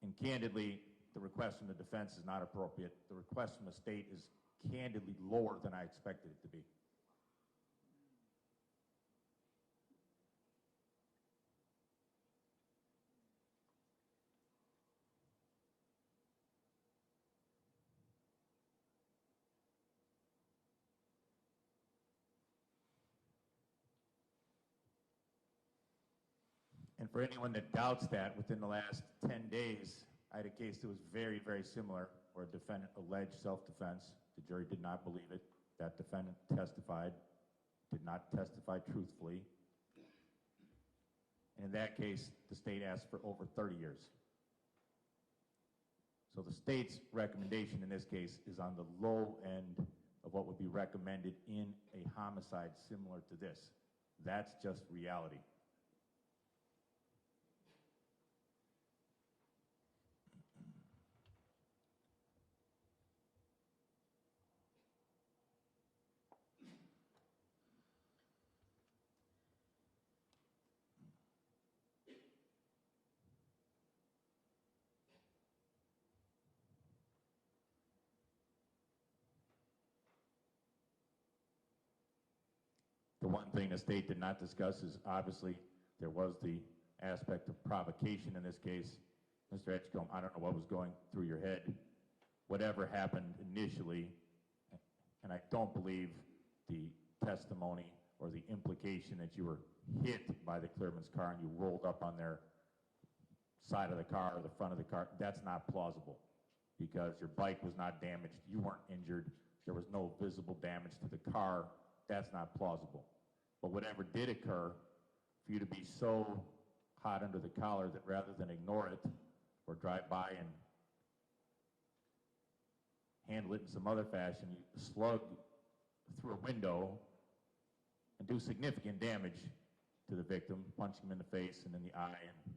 And candidly, the request from the defense is not appropriate. The request from the state is candidly lower than I expected it to be. And for anyone that doubts that, within the last 10 days, I had a case that was very, very similar, where a defendant alleged self-defense. The jury did not believe it. That defendant testified, did not testify truthfully. And in that case, the state asked for over 30 years. So the state's recommendation in this case is on the low end of what would be recommended in a homicide similar to this. That's just reality. one thing the state did not discuss is obviously there was the aspect of provocation in this case. Mr. Edgecomb, I don't know what was going through your head. Whatever happened initially, and I don't believe the testimony or the implication that you were hit by the Clearman's car and you rolled up on their side of the car or the front of the car, that's not plausible because your bike was not damaged, you weren't injured, there was no visible damage to the car, that's not plausible. But whatever did occur, for you to be so hot under the collar that rather than ignore it or drive by and handle it in some other fashion, you slug through a window and do significant damage to the victim, punching him in the face and in the eye and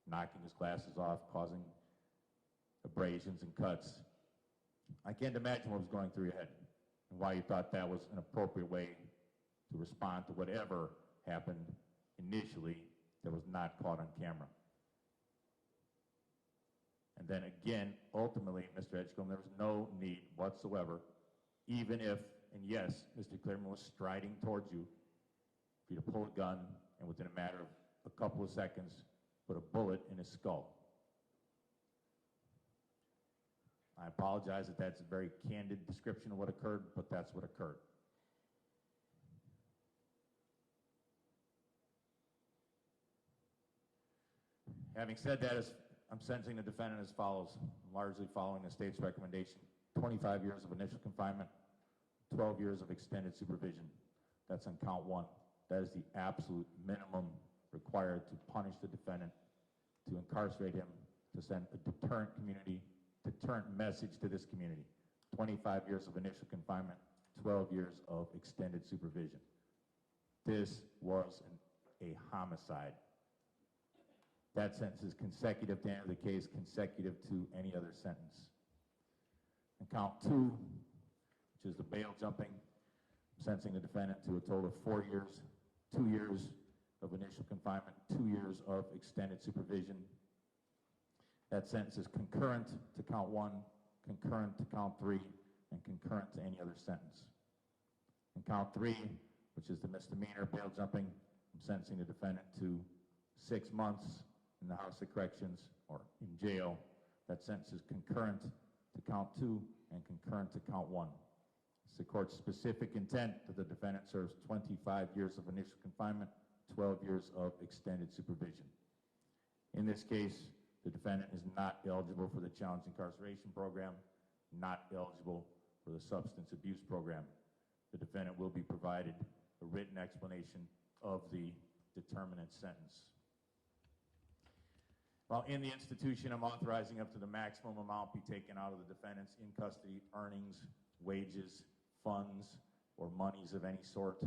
knocking his glasses off, causing abrasions and cuts. I can't imagine what was going through your head and why you thought that was an appropriate way to respond to whatever happened initially that was not caught on camera. And then again, ultimately, Mr. Edgecomb, there was no need whatsoever, even if, and yes, Mr. Clearman was striding towards you, for you to pull a gun and within a matter of a couple of seconds, put a bullet in his skull. I apologize that that's a very candid description of what occurred, but that's what occurred. Having said that, I'm sentencing the defendant as follows, largely following the state's recommendation: 25 years of initial confinement, 12 years of extended supervision. That's on count 1. That is the absolute minimum required to punish the defendant, to incarcerate him, to send a deterrent message to this community. 25 years of initial confinement, 12 years of extended supervision. This was a homicide. That sentence is consecutive to the end of the case, consecutive to any other sentence. And count 2, which is the bail jumping, I'm sentencing the defendant to a total of 4 years, 2 years of initial confinement, 2 years of extended supervision. That sentence is concurrent to count 1, concurrent to count 3, and concurrent to any other sentence. And count 3, which is the misdemeanor bail jumping, I'm sentencing the defendant to 6 months in the House of Corrections or in jail. That sentence is concurrent to count 2 and concurrent to count 1. It's the court's specific intent that the defendant serves 25 years of initial confinement, 12 years of extended supervision. In this case, the defendant is not eligible for the challenge incarceration program, not eligible for the substance abuse program. The defendant will be provided a written explanation of the determinant sentence. While in the institution, I'm authorizing up to the maximum amount be taken out of the defendant's in-custody earnings, wages, funds, or monies of any sort.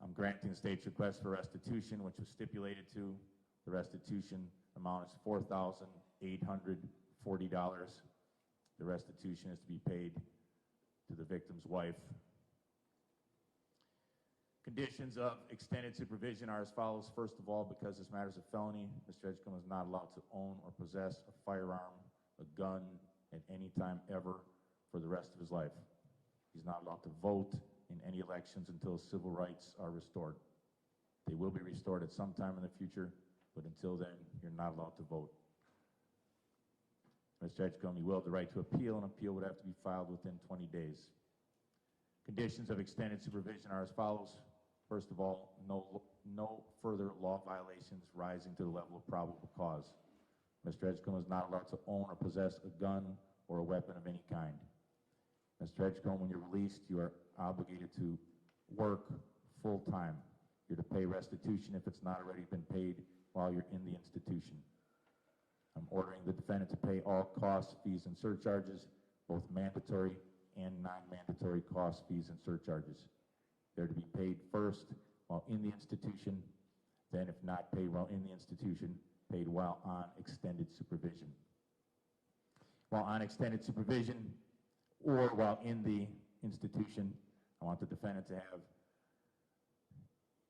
I'm granting the state's request for restitution, which was stipulated to. The restitution amount is $4,840. The restitution is to be paid to the victim's wife. Conditions of extended supervision are as follows. First of all, because this matter is a felony, Mr. Edgecomb is not allowed to own or possess a firearm, a gun, at any time ever for the rest of his life. He's not allowed to vote in any elections until civil rights are restored. They will be restored at some time in the future, but until then, you're not allowed to vote. Mr. Edgecomb, you will have the right to appeal, and appeal would have to be filed within 20 days. Conditions of extended supervision are as follows. First of all, no further law violations rising to the level of probable cause. Mr. Edgecomb is not allowed to own or possess a gun or a weapon of any kind. Mr. Edgecomb, when you're released, you are obligated to work full-time. You're to pay restitution if it's not already been paid while you're in the institution. I'm ordering the defendant to pay all costs, fees, and surcharges, both mandatory and non-mandatory costs, fees, and surcharges. They're to be paid first while in the institution, then if not paid while in the institution, paid while on extended supervision. While on extended supervision or while in the institution, I want the defendant to have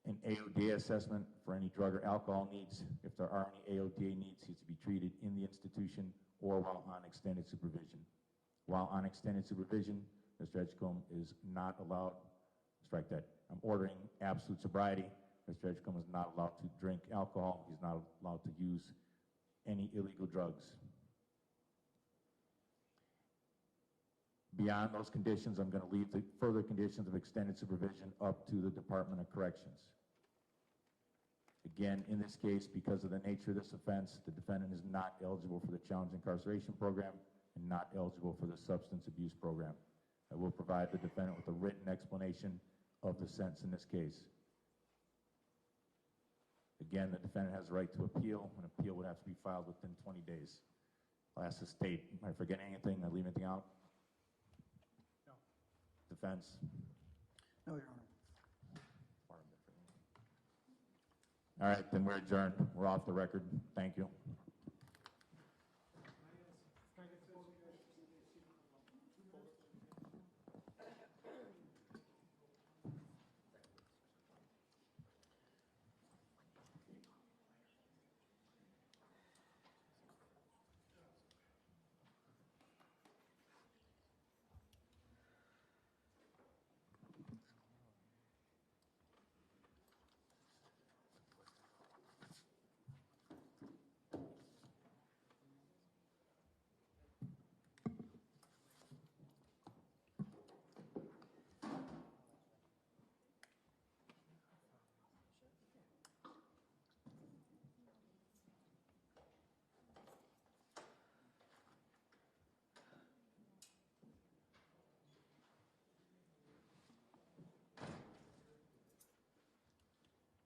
an AODA assessment for any drug or alcohol needs. If there are any AODA needs, he's to be treated in the institution or while on extended supervision. While on extended supervision, Mr. Edgecomb is not allowed, strike that, I'm ordering absolute sobriety. Mr. Edgecomb is not allowed to drink alcohol. He's not allowed to use any illegal drugs. Beyond those conditions, I'm going to leave the further conditions of extended supervision up to the Department of Corrections. Again, in this case, because of the nature of this offense, the defendant is not eligible for the challenge incarceration program and not eligible for the substance abuse program. I will provide the defendant with a written explanation of the sentence in this case. Again, the defendant has the right to appeal. An appeal would have to be filed within 20 days. I'll ask the state, am I forgetting anything? Did I leave anything out?
No.
Defense?
No, Your Honor.
All right, then we're adjourned. We're off the record. Thank you.